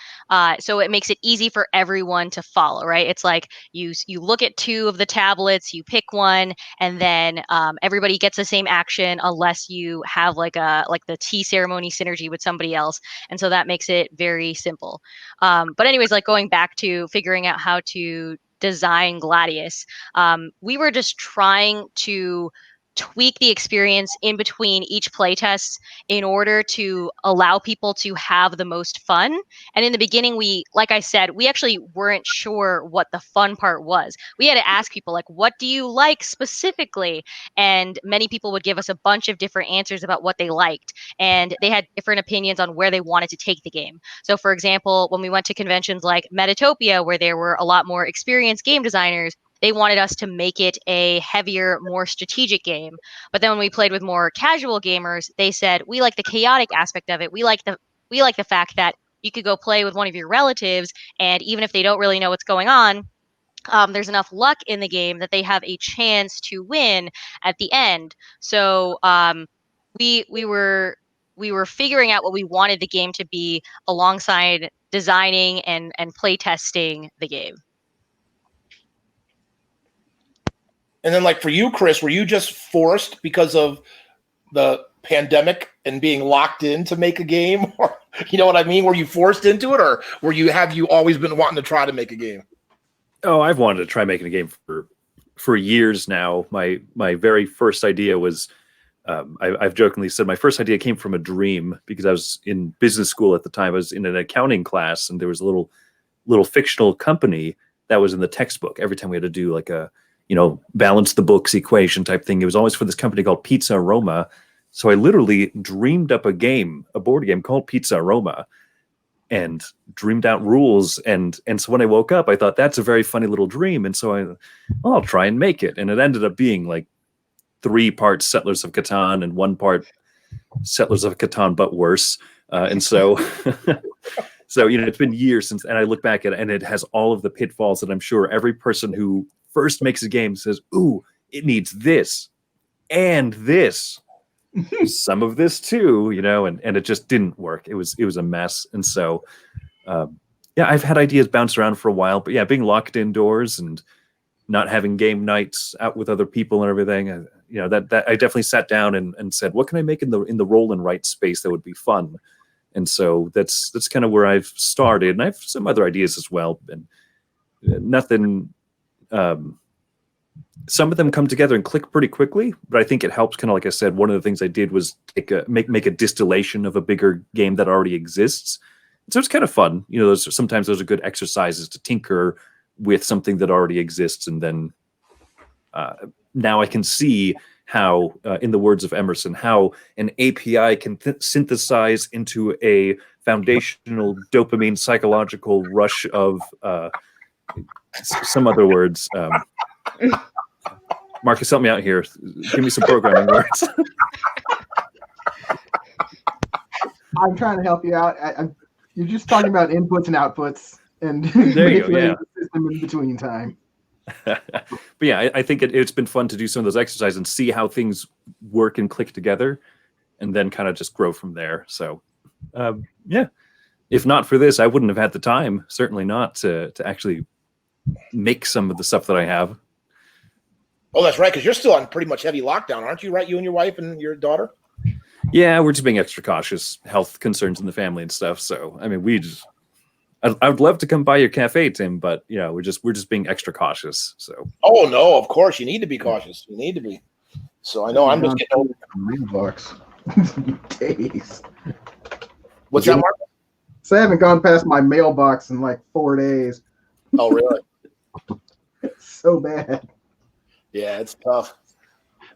E: so it makes it easy for everyone to follow, right? It's like you look at 2 of the tablets, you pick one, and then everybody gets the same action unless you have like the tea ceremony synergy with somebody else, and so that makes it very simple. But anyways, like going back to figuring out how to design Gladius, we were just trying to tweak the experience in between each playtest in order to allow people to have the most fun. And in the beginning, like I said, we actually weren't sure what the fun part was. We had to ask people, like, what do you like specifically? And many people would give us a bunch of different answers about what they liked. And they had different opinions on where they wanted to take the game. So for example, when we went to conventions like Metatopia, where there were a lot more experienced game designers, they wanted us to make it a heavier, more strategic game. But then when we played with more casual gamers, they said, we like the chaotic aspect of it. We like the fact that you could go play with one of your relatives, and even if they don't really know what's going on, there's enough luck in the game that they have a chance to win at the end. So we were figuring out what we wanted the game to be alongside designing and play testing the game.
A: And then, like for you, Chris, were you just forced because of the pandemic and being locked in to make a game? Or, you know what I mean? Were you forced into it, or have you always been wanting to try to make a game?
B: Oh, I've wanted to try making a game for years now. My very first idea was, I've jokingly said my first idea came from a dream, because I was in business school at the time. I was in an accounting class, and there was a little fictional company that was in the textbook. Every time we had to do like a balance the books equation type thing, it was always for this company called Pizza Roma. So I literally dreamed up a board game called Pizza Roma, and dreamed out rules. And so when I woke up, I thought, that's a very funny little dream. And so I'll try and make it. And it ended up being like 3 parts Settlers of Catan and 1 part Settlers of Catan, but worse. And so, it's been years since, and I look back at it, and it has all of the pitfalls that I'm sure every person who first makes a game says, ooh, it needs this and this, some of this too, and it just didn't work. It was a mess. And so, I've had ideas bounce around for a while, but being locked indoors and not having game nights out with other people and everything, that I definitely sat down and said, what can I make in the roll and write space that would be fun? And so that's kind of where I've started, and I have some other ideas as well, and nothing. Some of them come together and click pretty quickly, but I think it helps. Kind of like I said, one of the things I did was make a distillation of a bigger game that already exists. So it's kind of fun. Sometimes those are good exercises to tinker with something that already exists, and then now I can see how, in the words of Emerson, how an API can synthesize into a foundational dopamine psychological rush of some other words. Marcus, help me out here. Give me some programming words.
C: I'm trying to help you out. You're just talking about inputs and outputs and
B: there you go, yeah.
C: the system in between time.
B: But yeah, I think it's been fun to do some of those exercises and see how things work and click together, and then kind of just grow from there. So, yeah, if not for this, I wouldn't have had the time. Certainly not to actually make some of the stuff that I have.
A: Oh, that's right, because you're still on pretty much heavy lockdown, aren't you? Right, you and your wife and your daughter.
B: Yeah, we're just being extra cautious, health concerns in the family and stuff. So, I mean, I would love to come by your cafe, Tim, but we're just being extra cautious. So. Oh
A: no, of course you need to be cautious. You need to be. So I know I'm just getting over
C: mailbox. Days.
A: What's that, Mark?
C: So I haven't gone past my mailbox in like 4 days.
A: Oh really?
C: It's so bad.
A: Yeah, it's tough.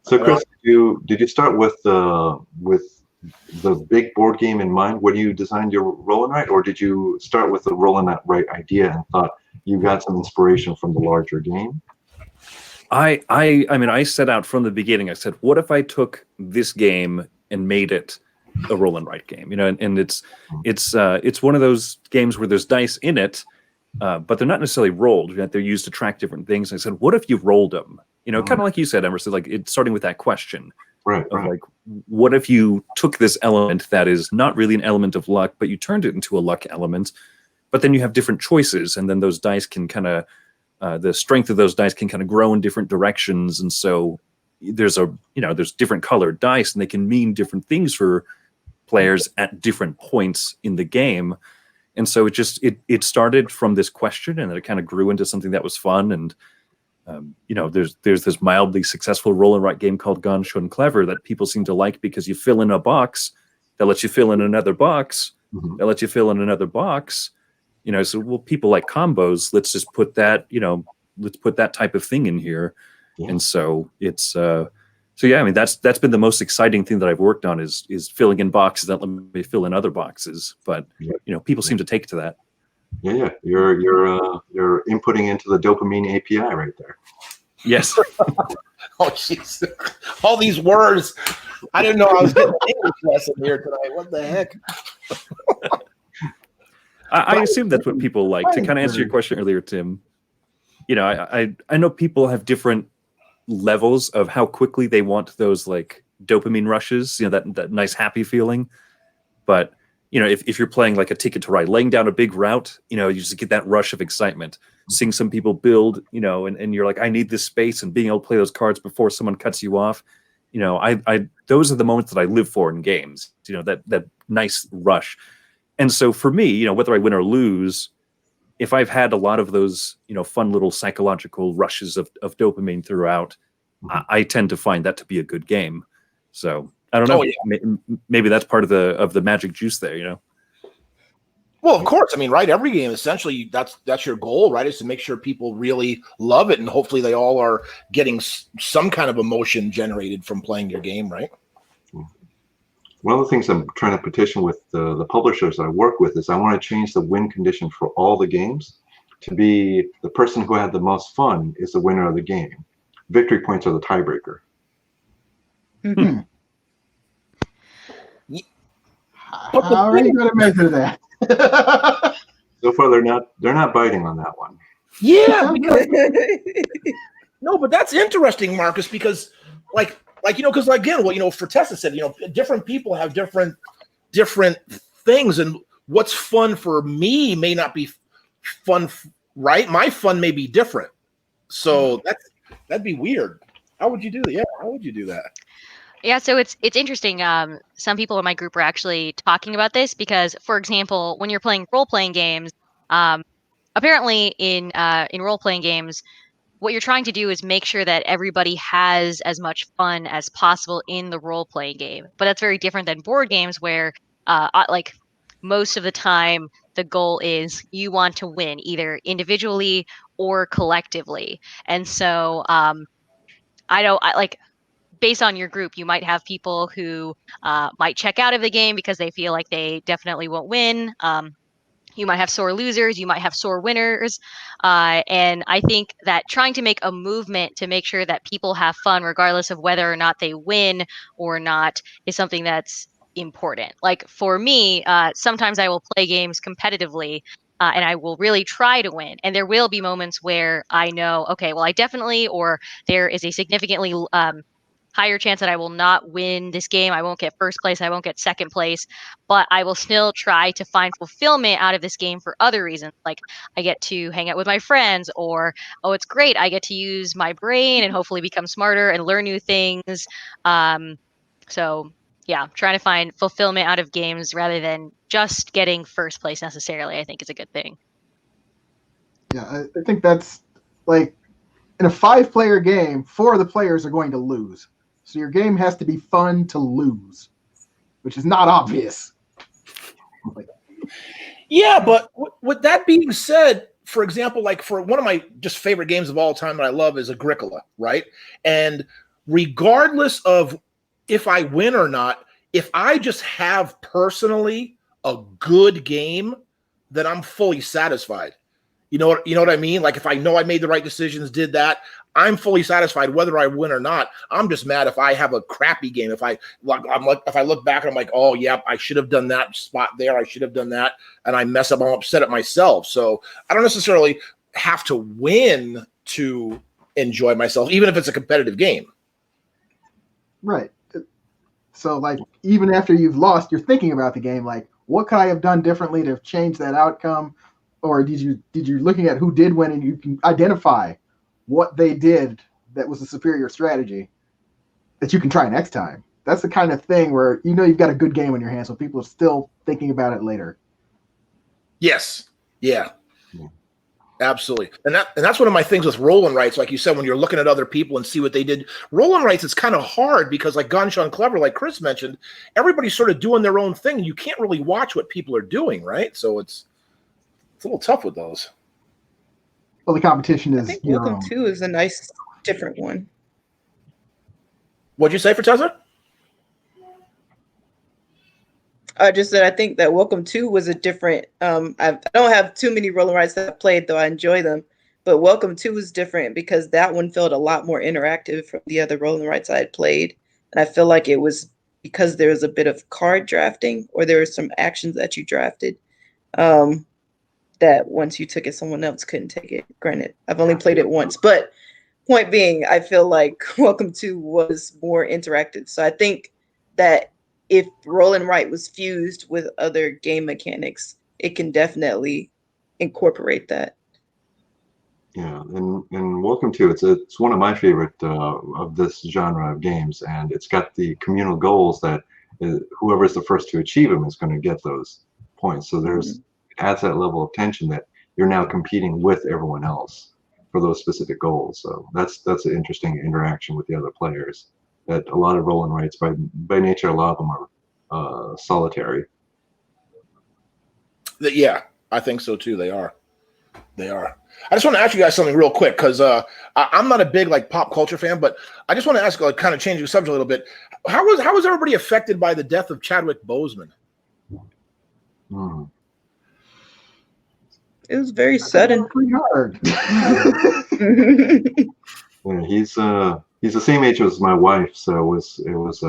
D: So Chris, did you start with the big board game in mind when you designed your roll and write, or did you start with the roll and write idea and thought you got some inspiration from the larger game?
B: I mean, I set out from the beginning. I said, what if I took this game and made it a roll and write game? And it's one of those games where there's dice in it, but they're not necessarily rolled. They're used to track different things. And I said, what if you rolled them? Kind of like you said, Emerson, like it's starting with that question.
D: Right.
B: Like, what if you took this element that is not really an element of luck, but you turned it into a luck element, but then you have different choices, and then those dice can kind of, the strength of those dice can kind of grow in different directions, and so there's different colored dice, and they can mean different things for players at different points in the game, and so it started from this question, and then it kind of grew into something that was fun, and there's this mildly successful roll and write game called Gone Shun Clever that people seem to like because you fill in a box that lets you fill in another box that lets you fill in another box. So people like combos. Let's just put that, let's put that type of thing in here. Yeah. And so it's yeah, I mean that's been the most exciting thing that I've worked on is filling in boxes that let me fill in other boxes. But people seem to take to that.
D: Yeah, you're inputting into the dopamine API right there.
B: Yes.
A: Oh, jeez. All these words. I didn't know I was getting an English lesson here tonight. What the heck?
B: I assume that's what people like. To kind of answer your question earlier, Tim, I know people have different levels of how quickly they want those like dopamine rushes, that nice happy feeling. But if you're playing like a Ticket to Ride, laying down a big route, you just get that rush of excitement. Seeing some people build, and you're like, I need this space, and being able to play those cards before someone cuts you off. Those are the moments that I live for in games. That nice rush. And so for me, whether I win or lose, if I've had a lot of those, fun little psychological rushes of dopamine throughout, I tend to find that to be a good game. So I don't know. Oh, yeah. Maybe that's part of the magic juice there,
A: Well, of course. I mean, right? Every game, essentially, that's your goal, right? Is to make sure people really love it, and hopefully they all are getting some kind of emotion generated from playing your game, right?
D: One of the things I'm trying to petition with the publishers I work with is I want to change the win condition for all the games to be the person who had the most fun is the winner of the game. Victory points are the tiebreaker.
C: Mm-hmm. How are you going to measure that?
D: So far, they're not biting on that one.
A: Yeah. No, but that's interesting, Marcus, because because again, Fertessa said, different people have different things, and what's fun for me may not be fun, right? My fun may be different, so that'd be weird. How would you do that? Yeah, how would you do that?
E: Yeah, so it's interesting. Some people in my group are actually talking about this because, for example, when you're playing role-playing games, apparently in role-playing games, what you're trying to do is make sure that everybody has as much fun as possible in the role-playing game. But that's very different than board games where, like most of the time, the goal is you want to win either individually or collectively. And so, I like based on your group, you might have people who might check out of the game because they feel like they definitely won't win. You might have sore losers, you might have sore winners. And I think that trying to make a movement to make sure that people have fun, regardless of whether or not they win or not, is something that's important. Like for me, sometimes I will play games competitively. And I will really try to win. And there will be moments where I know, okay, well, I definitely, or there is a significantly higher chance that I will not win this game. I won't get first place. I won't get second place, but I will still try to find fulfillment out of this game for other reasons. Like I get to hang out with my friends, or, oh, it's great. I get to use my brain and hopefully become smarter and learn new things. So yeah, trying to find fulfillment out of games rather than just getting first place necessarily, I think is a good thing.
C: Yeah, I think that's like in a 5-player game, 4 of the players are going to lose. So your game has to be fun to lose, which is not obvious.
A: Yeah, but with that being said, for example, like for one of my just favorite games of all time that I love is Agricola, right? And regardless of if I win or not, if I just have personally a good game, then I'm fully satisfied. You know what I mean? Like if I know I made the right decisions, did that, I'm fully satisfied whether I win or not. I'm just mad if I have a crappy game. If I look back and I'm like, oh yeah, I should have done that spot there. I should have done that, and I mess up. I'm upset at myself. So I don't necessarily have to win to enjoy myself, even if it's a competitive game.
C: Right. So like even after you've lost, you're thinking about the game. Like, what could I have done differently to change that outcome? Or did you looking at who did win and you can identify what they did that was a superior strategy that you can try next time? That's the kind of thing where you know you've got a good game on your hands, so people are still thinking about it later.
A: Yes. Yeah. Absolutely. And that's one of my things with roll and writes. Like you said, when you're looking at other people and see what they did, roll and writes, it's kind of hard because like Ganshan Clever, like Chris mentioned, everybody's sort of doing their own thing. You can't really watch what people are doing, right? So it's a little tough with those.
C: Well, the competition is.
F: I think Welcome To is a nice, different one.
A: What'd you say, Fertessa?
F: I just said I think that Welcome To was a different. I don't have too many roller rides that I've played, though I enjoy them. But Welcome To was different because that one felt a lot more interactive from the other roller rides I had played, and I feel like it was because there was a bit of card drafting, or there were some actions that you drafted. That once you took it, someone else couldn't take it. Granted, I've only played it once, but point being, I feel like Welcome To was more interactive. So I think that if Roll and Write was fused with other game mechanics, it can definitely incorporate that.
D: Yeah, and Welcome To it's one of my favorite of this genre of games, and it's got the communal goals that whoever is the first to achieve them is going to get those points. So there's adds that level of tension that you're now competing with everyone else for those specific goals. So that's an interesting interaction with the other players. That a lot of roll and writes by nature, a lot of them are solitary.
A: Yeah, I think so too. They are. I just want to ask you guys something real quick because I'm not a big like pop culture fan, but I just want to ask, like, kind of changing the subject a little bit. How was everybody affected by the death of Chadwick Boseman?
F: It was very sudden.
C: Pretty hard.
D: Yeah, he's the same age as my wife, so it was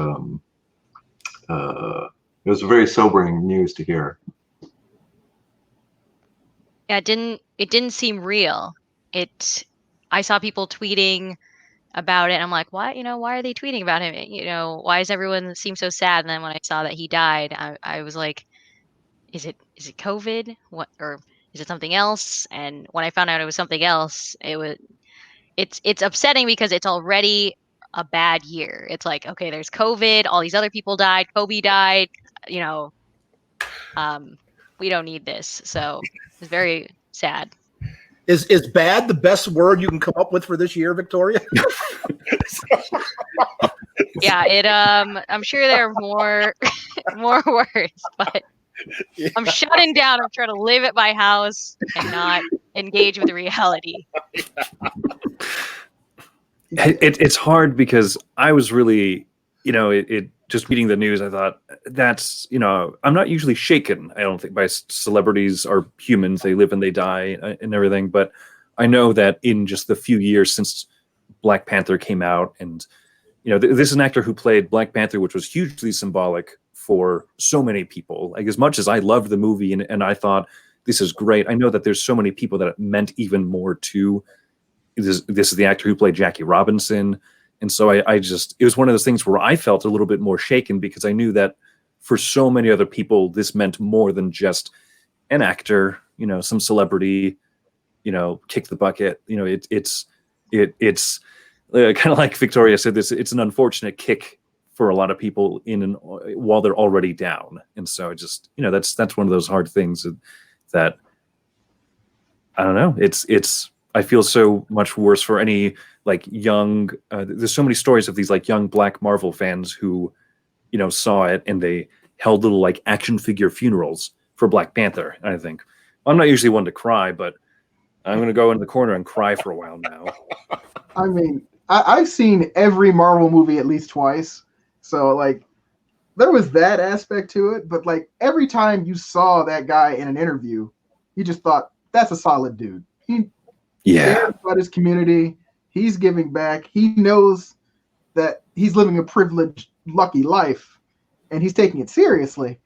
D: very sobering news to hear.
E: Yeah, it didn't seem real. I saw people tweeting about it and I'm like, why are they tweeting about him? Why does everyone seem so sad? And then when I saw that he died, I was like, is it COVID? What, or is it something else? And when I found out it was something else, it's upsetting because it's already a bad year. It's like, okay, there's COVID, all these other people died, Kobe died, you know, we don't need this. So it's very sad.
A: Is bad the best word you can come up with for this year, Victoria?
E: Yeah, it I'm sure there are more more words, but
A: Yeah.
E: I'm shutting down. I'm trying to live at my house and not engage with reality.
B: It's hard because I was really, it just reading the news, I thought that's, I'm not usually shaken, I don't think, by celebrities are humans, they live and they die and everything. But I know that in just the few years since Black Panther came out, and, this is an actor who played Black Panther, which was hugely symbolic for so many people. Like, as much as I loved the movie and I thought this is great, I know that there's so many people that it meant even more to. This is the actor who played Jackie Robinson. And so I just, it was one of those things where I felt a little bit more shaken because I knew that for so many other people, this meant more than just an actor, some celebrity, kick the bucket. It's kind of like Victoria said, it's an unfortunate kick for a lot of people while they're already down. And so it just, that's one of those hard things that I don't know. I feel so much worse for any like young. There's so many stories of these like young Black Marvel fans who, saw it and they held little like action figure funerals for Black Panther. And I think, well, I'm not usually one to cry, but I'm going to go in the corner and cry for a while now.
C: I mean, I've seen every Marvel movie at least twice, so like there was that aspect to it. But like every time you saw that guy in an interview, you just thought that's a solid dude. He cares about his community. He's giving back. He knows that he's living a privileged, lucky life, and he's taking it seriously.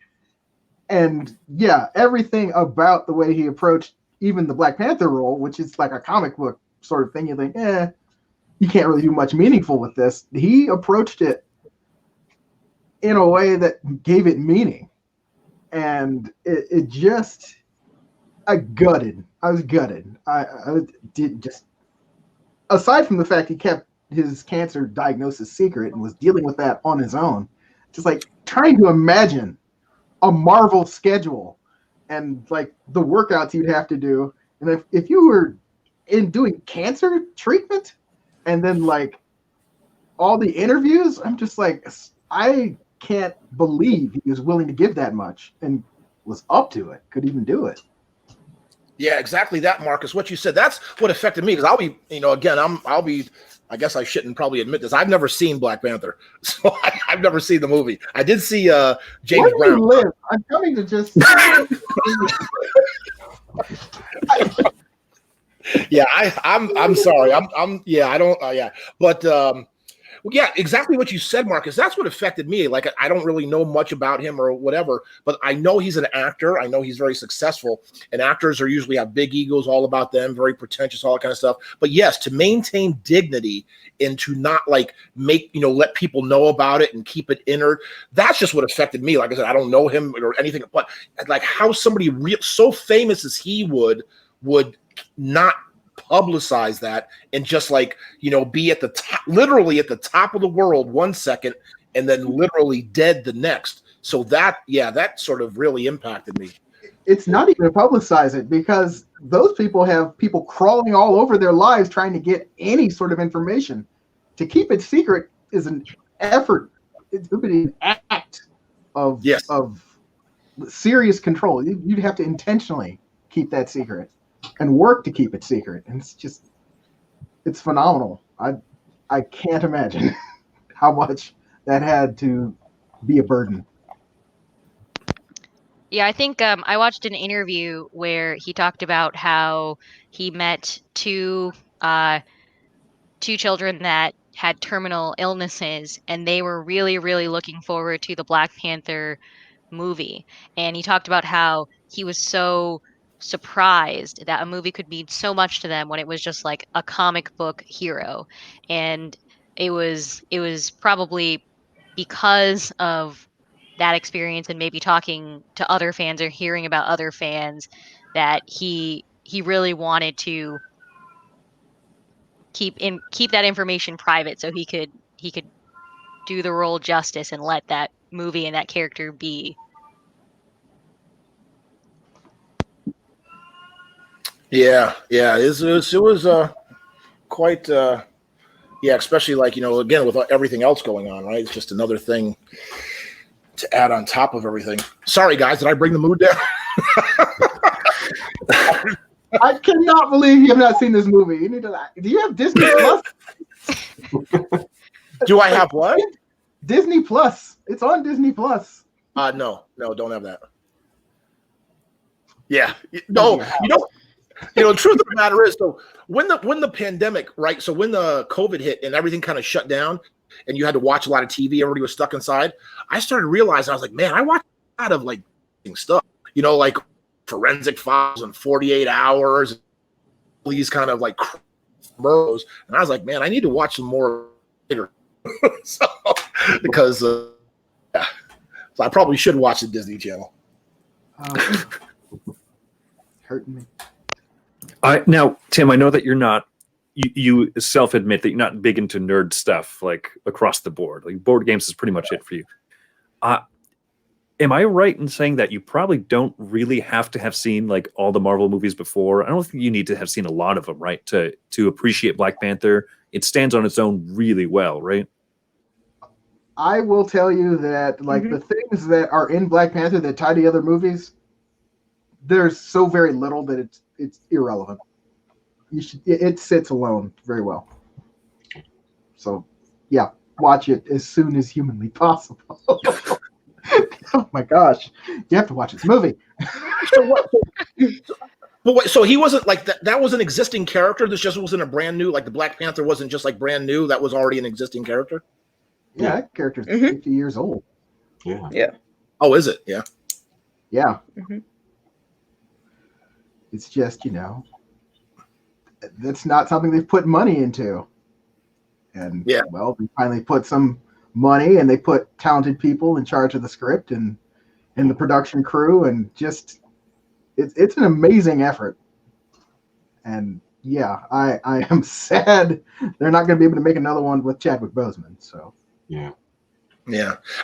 C: And yeah, everything about the way he approached even the Black Panther role, which is like a comic book sort of thing, you think, you can't really do much meaningful with this. He approached it in a way that gave it meaning. And it just, I was gutted. I did just, aside from the fact he kept his cancer diagnosis secret and was dealing with that on his own, just like trying to imagine a Marvel schedule and like the workouts you'd have to do. And if you were doing cancer treatment and then like all the interviews, I'm just like, I can't believe he was willing to give that much and was up to it, could even do it.
A: Yeah, exactly that, Marcus. What you said, that's what affected me. Because I'll be, again, I guess I shouldn't probably admit this. I've never seen Black Panther. So I've never seen the movie. I did see James
C: Where do
A: Brown.
C: you live? I'm coming to just...
A: Yeah, I'm sorry. I don't, But, well, yeah, exactly what you said, Marcus. That's what affected me. Like, I don't really know much about him or whatever, but I know he's an actor. I know he's very successful, and actors are usually have big egos, all about them, very pretentious, all that kind of stuff. But yes, to maintain dignity and to not like make, let people know about it and keep it inner. That's just what affected me. Like I said, I don't know him or anything, but like how somebody so famous as he would not publicize that and just like be at the top, literally at the top of the world 1 second and then literally dead the next. So that sort of really impacted me.
C: It's not even to publicize it because those people have people crawling all over their lives trying to get any sort of information. To keep it secret is an effort. It would be an act of serious control. You'd have to intentionally keep that secret and work to keep it secret. And it's phenomenal. I can't imagine how much that had to be a burden.
E: Yeah, I think I watched an interview where he talked about how he met two children that had terminal illnesses, and they were really, really looking forward to the Black Panther movie. And he talked about how he was so surprised that a movie could mean so much to them when it was just like a comic book hero. And it was probably because of that experience and maybe talking to other fans or hearing about other fans that he really wanted to keep that information private so he could he could do the role justice and let that movie and that character be.
A: Yeah, it was quite yeah, especially like, you know, again with everything else going on, right? It's just another thing to add on top of everything. Sorry guys, did I bring the mood down?
C: I cannot believe you have not seen this movie. You need to. Do you have Disney Plus?
A: Do I have what?
C: Disney Plus. It's on Disney Plus.
A: No, don't have that. Yeah, no, you know, the truth of the matter is, so when the pandemic, right? So when the COVID hit and everything kind of shut down, and you had to watch a lot of TV, everybody was stuck inside. I started realizing, I was like, man, I watch a lot of like stuff, you know, like Forensic Files and 48 Hours, these kind of like murders, and I was like, man, I need to watch some more later. So, because yeah, so I probably should watch the Disney Channel.
C: Hurting me.
B: Now, Tim, I know that you're not. You self-admit that you're not big into nerd stuff, like across the board. Like board games is pretty much it for you. Am I right in saying that you probably don't really have to have seen like all the Marvel movies before? I don't think you need to have seen a lot of them, right, to appreciate Black Panther. It stands on its own really well, right?
C: I will tell you that like the things that are in Black Panther that tie to the other movies, there's so very little that it's irrelevant. It sits alone very well. So yeah, watch it as soon as humanly possible. Oh my gosh, you have to watch this movie.
A: But wait, so he wasn't like that. That was an existing character. This just wasn't a brand new. Like the Black Panther wasn't just like brand new. That was already an existing character.
C: Yeah, that character's 50 years old.
F: Yeah.
A: Oh, is it? Yeah.
C: Yeah. It's just, you know, that's not something they've put money into. And
A: yeah,
C: well, they finally put some money and they put talented people in charge of the script and the production crew, and just it's an amazing effort. And yeah, I am sad they're not going to be able to make another one with Chadwick Boseman. So
A: yeah,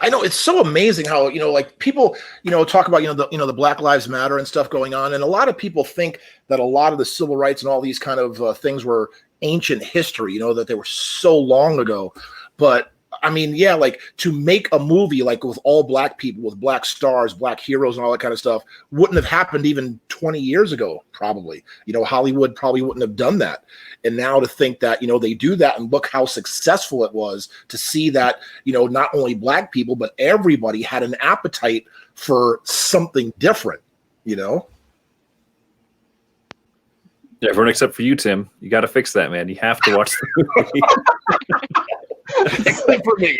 A: I know, it's so amazing how, you know, like people, you know, talk about, the Black Lives Matter and stuff going on, and a lot of people think that a lot of the civil rights and all these kind of things were ancient history, you know, that they were so long ago. But I mean, yeah, like to make a movie like with all black people, with black stars, black heroes, and all that kind of stuff wouldn't have happened even 20 years ago, probably. You know, Hollywood probably wouldn't have done that. And now to think that, you know, they do that and look how successful it was, to see that, you know, not only black people, but everybody had an appetite for something different, you know?
B: Everyone except for you, Tim. You got to fix that, man. You have to watch the movie.
A: Except for me.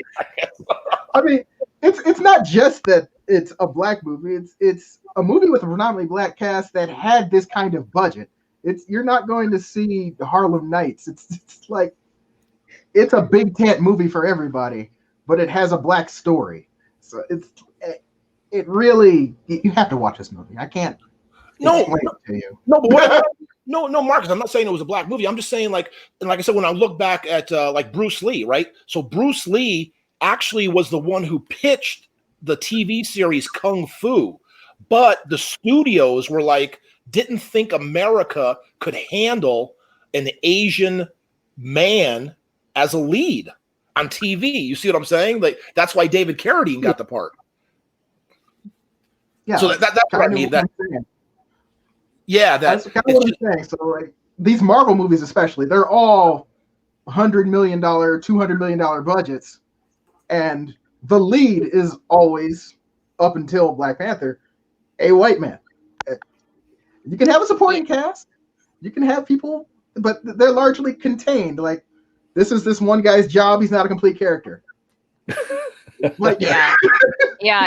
C: I mean, it's not just that it's a black movie. It's a movie with a predominantly black cast that had this kind of budget. You're not going to see the Harlem Nights. It's like it's a big tent movie for everybody, but it has a black story. So it really, you have to watch this movie. I can't explain it to you.
A: No, Marcus, I'm not saying it was a black movie. I'm just saying, like, and like I said, when I look back at like Bruce Lee, right? So Bruce Lee actually was the one who pitched the TV series Kung Fu, but the studios were like, didn't think America could handle an Asian man as a lead on TV. You see what I'm saying? Like, that's why David Carradine got the part.
C: Yeah.
A: So that's what I mean.
C: That's kind of what I'm saying. So like these Marvel movies, especially, they're all $100 million, $200 million budgets, and the lead is always, up until Black Panther, a white man. You can have a supporting cast, you can have people, but they're largely contained. Like this is this one guy's job; he's not a complete character.
E: Like, yeah,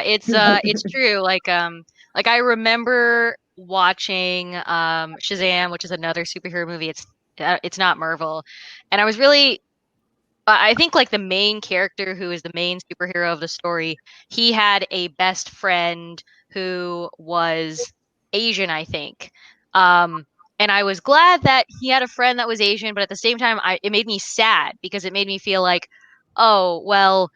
E: it's true. Like I remember watching Shazam, which is another superhero movie. It's not Marvel, and I was really, I think like the main character who is the main superhero of the story, he had a best friend who was Asian, I think. And I was glad that he had a friend that was Asian, but at the same time, it made me sad because it made me feel like, oh, well,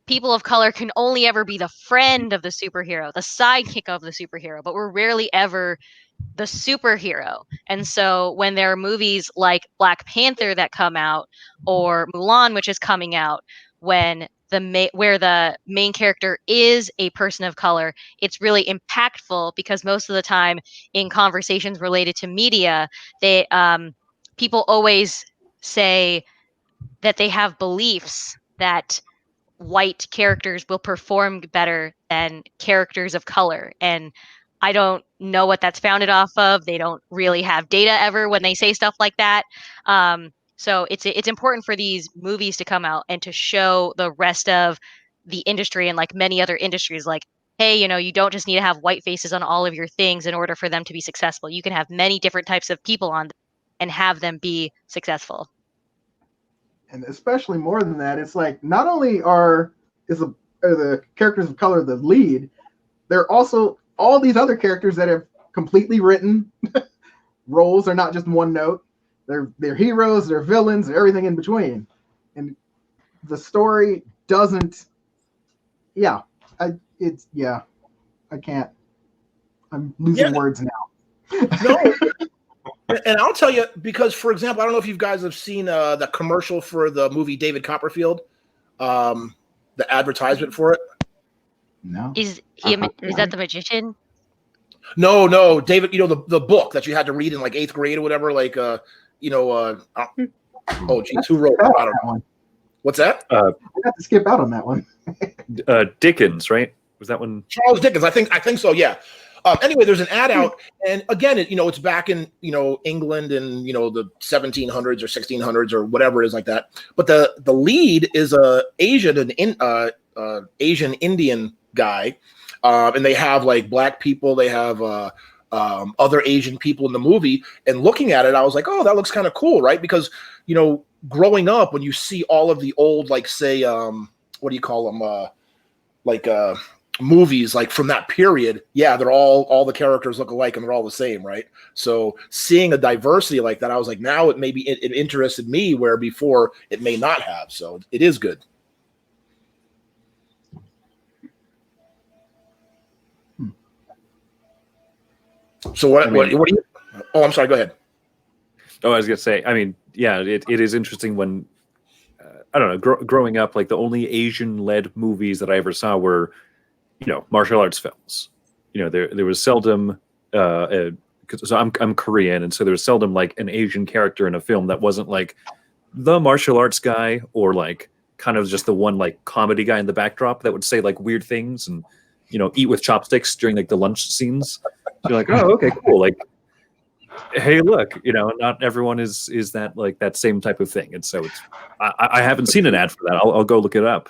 E: people of color can only ever be the friend of the superhero, the sidekick of the superhero, but we're rarely ever the superhero. And so when there are movies like Black Panther that come out, or Mulan, which is coming out, when where the main character is a person of color, it's really impactful, because most of the time in conversations related to media, they people always say that they have beliefs that white characters will perform better than characters of color. And I don't know what that's founded off of. They don't really have data ever when they say stuff like that. So it's important for these movies to come out and to show the rest of the industry, and like many other industries, like, hey, you don't just need to have white faces on all of your things in order for them to be successful. You can have many different types of people on them and have them be successful.
C: And especially more than that, it's like not only are the characters of color the lead, there are also all these other characters that have completely written roles. Are not just one note. They're heroes, they're villains, they're everything in between. And the story doesn't. Yeah, I can't. I'm losing words now.
A: No. And I'll tell you, because, for example, I don't know if you guys have seen the commercial for the movie David Copperfield, the advertisement for it.
C: No.
E: Is that the magician?
A: No, David. The book that you had to read in like 8th grade or whatever. Like, oh geez, who wrote that? I don't know. What's that?
C: I got to skip out on that one.
B: Dickens, right? Was that one?
A: Charles Dickens. I think so. Yeah. Anyway, there's an ad out, and again, it's back in England in the 1700s or 1600s or whatever it is like that. But the lead is a Asian Indian guy, and they have like black people, they have other Asian people in the movie. And looking at it, I was like, oh, that looks kind of cool, right? Because growing up, when you see all of the old, like, say, what do you call them, movies like from that period, they're all the characters look alike and they're all the same, right? So seeing a diversity like that, I was like, now it interested me where before it may not have. So it is good. So what do you? Oh, I'm sorry. Go ahead.
B: Oh, I was gonna say. I mean, yeah, it is interesting when I don't know. Growing up, like the only Asian-led movies that I ever saw were martial arts films. There was seldom so I'm Korean, and so there was seldom like an Asian character in a film that wasn't like the martial arts guy, or like kind of just the one like comedy guy in the backdrop that would say like weird things and eat with chopsticks during like the lunch scenes. So you're like, oh, okay, cool. Like, hey, look, not everyone is that like that same type of thing. And so I haven't seen an ad for that. I'll go look it up.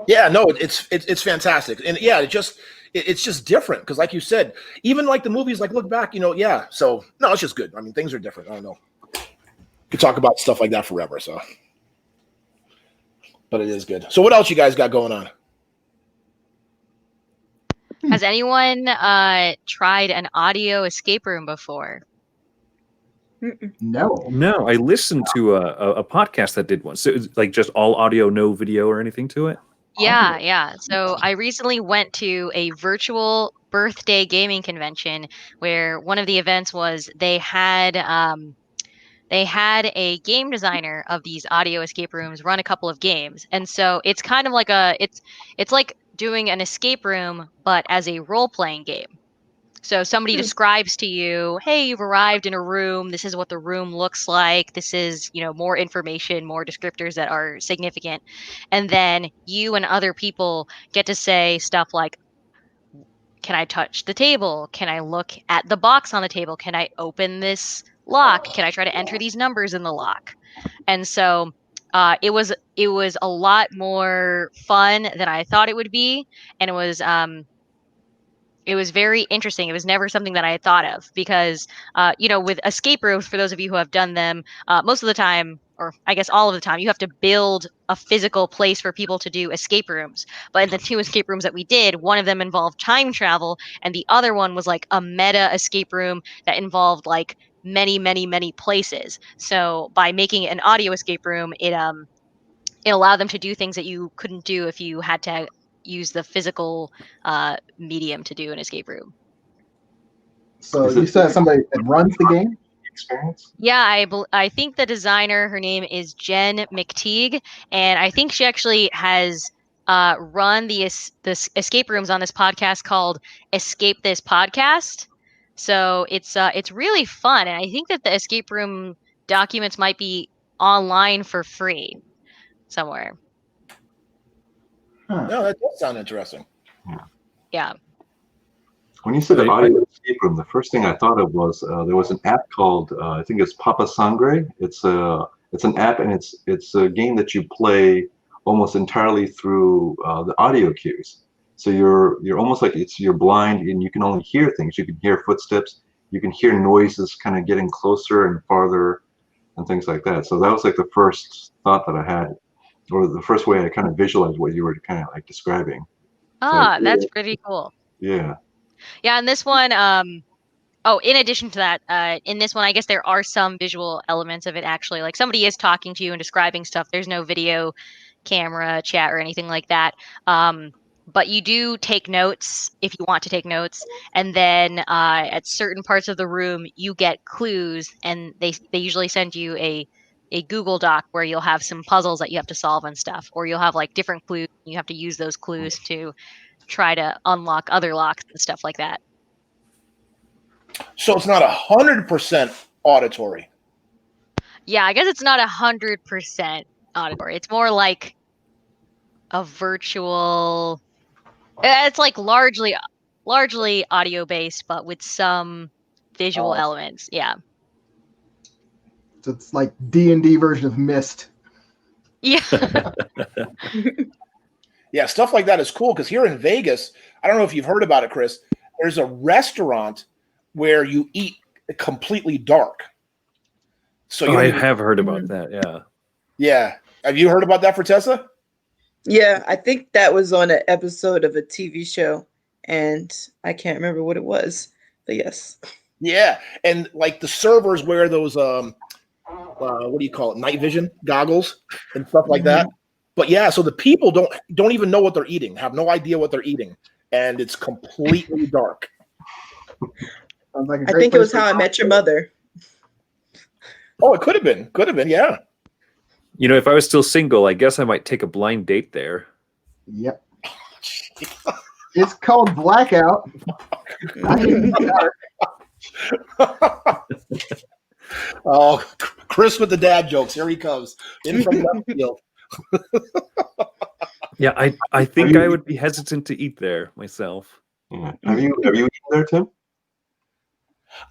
A: Yeah, no, it's fantastic, and yeah, it's just different because, like you said, even like the movies, like look back, yeah. So no, it's just good. I mean, things are different. I don't know. Could talk about stuff like that forever. So, but it is good. So, what else you guys got going on?
E: Has anyone tried an audio escape room before?
C: No.
B: I listened to a podcast that did one. So it's like just all audio, no video or anything to it.
E: Yeah. So I recently went to a virtual birthday gaming convention where one of the events was they had a game designer of these audio escape rooms run a couple of games. And so it's kind of like it's like doing an escape room, but as a role-playing game. So somebody describes to you, hey, you've arrived in a room. This is what the room looks like. This is, more information, more descriptors that are significant. And then you and other people get to say stuff like, can I touch the table? Can I look at the box on the table? Can I open this lock? Can I try to enter these numbers in the lock? And so it was a lot more fun than I thought it would be. And it was very interesting. It was never something that I had thought of because, with escape rooms, for those of you who have done them, most of the time, or I guess all of the time, you have to build a physical place for people to do escape rooms. But in the 2 escape rooms that we did, one of them involved time travel, and the other one was like a meta escape room that involved like many, many, many places. So by making it an audio escape room, it allowed them to do things that you couldn't do if you had to use the physical medium to do an escape room.
C: So
D: Is
C: you
D: it-
C: said somebody that runs the game?
D: Experience?
E: Yeah, I think the designer, her name is Jen McTeague, and I think she actually has run this escape rooms on this podcast called Escape This Podcast. So it's really fun, and I think that the escape room documents might be online for free somewhere.
C: Huh.
A: No, that does sound interesting.
E: Yeah.
D: When you said
B: I-
D: audio escape room, the first thing I thought of was there was an app called I think it's Papa Sangre. It's an app, and it's a game that you play almost entirely through the audio cues. So you're almost like you're blind and you can only hear things. You can hear footsteps, you can hear noises kind of getting closer and farther, and things like that. So that was like the first thought that I had, or the first way I kind of visualized what you were kind of like describing.
E: That's pretty cool.
D: Yeah.
E: Yeah, and this one, in addition to that, in this one, I guess there are some visual elements of it actually. Like somebody is talking to you and describing stuff. There's no video, camera, chat, or anything like that. But you do take notes if you want to take notes. And then at certain parts of the room, you get clues, and they usually send you a Google Doc where you'll have some puzzles that you have to solve and stuff, or you'll have like different clues. You have to use those clues to try to unlock other locks and stuff like that.
A: So it's not 100% auditory.
E: Yeah, I guess it's not 100% auditory. It's more like a virtual. It's like largely audio based, but with some visual elements. Yeah.
C: So it's like D&D version of Myst.
E: Yeah.
A: Yeah, stuff like that is cool because here in Vegas, I don't know if you've heard about it, Chris. There's a restaurant where you eat completely dark. So you
B: I
A: don't
B: have heard about that. Yeah.
A: yeah. Have you heard about that, Fertessa?
F: Yeah, I think that was on an episode of a TV show, and I can't remember what it was, but yes.
A: Yeah, and like the servers wear those what do you call it, night vision goggles and stuff like that. But yeah, so the people don't even know what they're eating, have no idea what they're eating, and it's completely dark.
C: Sounds like a
F: I
C: great
F: think it was
C: place
F: How I
C: for-
F: Met Your Mother.
A: Oh, it could have been, yeah.
B: You know, if I was still single, I guess I might take a blind date there.
C: Yep. It's called Blackout.
A: Oh, Chris with the dad jokes. Here he comes in from left field.
B: Yeah, I think I would be hesitant to eat there myself.
D: Yeah. Have you eaten there, Tim?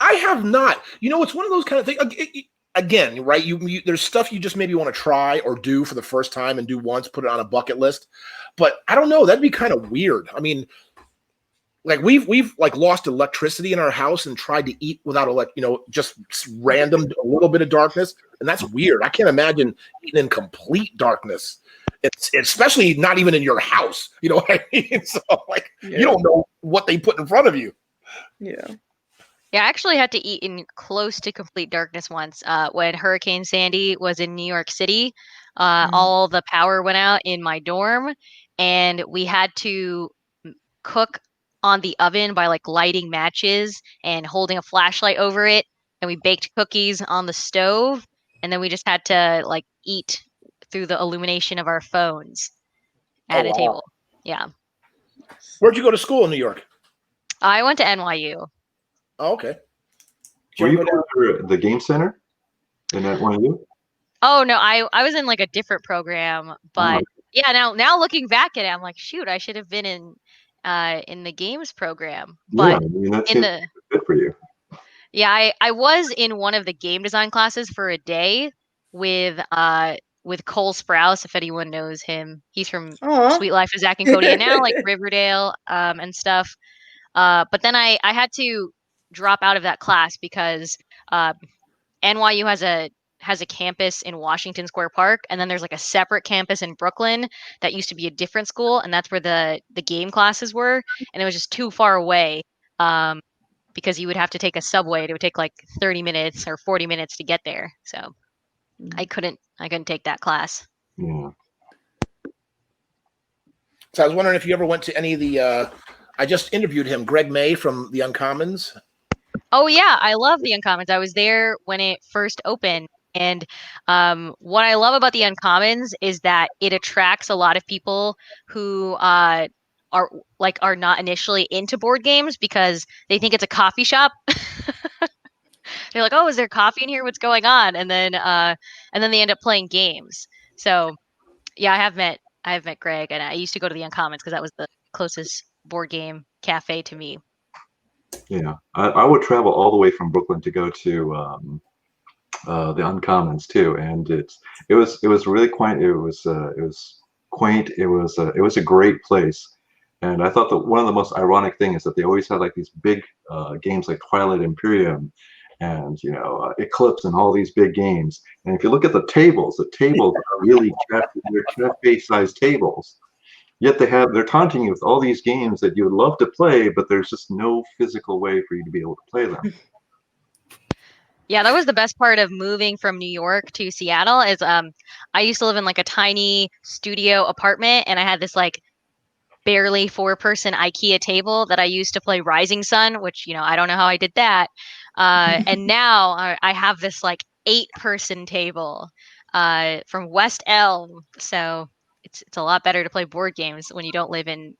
A: I have not. You know, it's one of those kind of things. Again, right? You there's stuff you just maybe want to try or do for the first time and do once, put it on a bucket list. But I don't know. That'd be kind of weird. I mean, like we've like lost electricity in our house and tried to eat without just random a little bit of darkness, and that's weird. I can't imagine eating in complete darkness. It's especially not even in your house. You know what I mean? So like you don't know what they put in front of you.
F: Yeah.
E: Yeah, I actually had to eat in close to complete darkness once when Hurricane Sandy was in New York City. All the power went out in my dorm, and we had to cook on the oven by like lighting matches and holding a flashlight over it. And we baked cookies on the stove, and then we just had to like eat through the illumination of our phones at a table. Yeah.
A: Where'd you go to school in New York?
E: I went to NYU.
A: Oh, okay.
D: Were you going to the game center in NYU?
E: Oh no, I was in like a different program, but yeah, now looking back at it, I'm like, shoot, I should have been in the games program. But
D: I mean, that
E: in
D: seems
E: the
D: good for you.
E: yeah, I was in one of the game design classes for a day with Cole Sprouse, if anyone knows him. He's from
F: Aw.
E: Sweet Life of Zach and Cody and now like Riverdale and stuff. But then I had to drop out of that class because NYU has a campus in Washington Square Park, and then there's like a separate campus in Brooklyn that used to be a different school, and that's where the game classes were, and it was just too far away because you would have to take a subway. It would take like 30 minutes or 40 minutes to get there. So I couldn't take that class.
D: Yeah.
A: So I was wondering if you ever went to any of the. I just interviewed him, Greg May from the Uncommons.
E: Oh yeah, I love the Uncommons. I was there when it first opened, and what I love about the Uncommons is that it attracts a lot of people who are not initially into board games because they think it's a coffee shop. They're like, "Oh, is there coffee in here? What's going on?" And then they end up playing games. So yeah, I have met Greg, and I used to go to the Uncommons because that was the closest board game cafe to me.
D: Yeah, I would travel all the way from Brooklyn to go to the Uncommons too, and it was really quaint. It was quaint. It was a great place, and I thought that one of the most ironic things is that they always had like these big games like Twilight Imperium, and Eclipse, and all these big games. And if you look at the tables are really cafe-sized tables. Yet they're taunting you with all these games that you would love to play, but there's just no physical way for you to be able to play them.
E: Yeah, that was the best part of moving from New York to Seattle is I used to live in like a tiny studio apartment, and I had this like barely 4-person IKEA table that I used to play Rising Sun, which I don't know how I did that. And now I have this like 8-person table from West Elm, so it's a lot better to play board games when you don't live in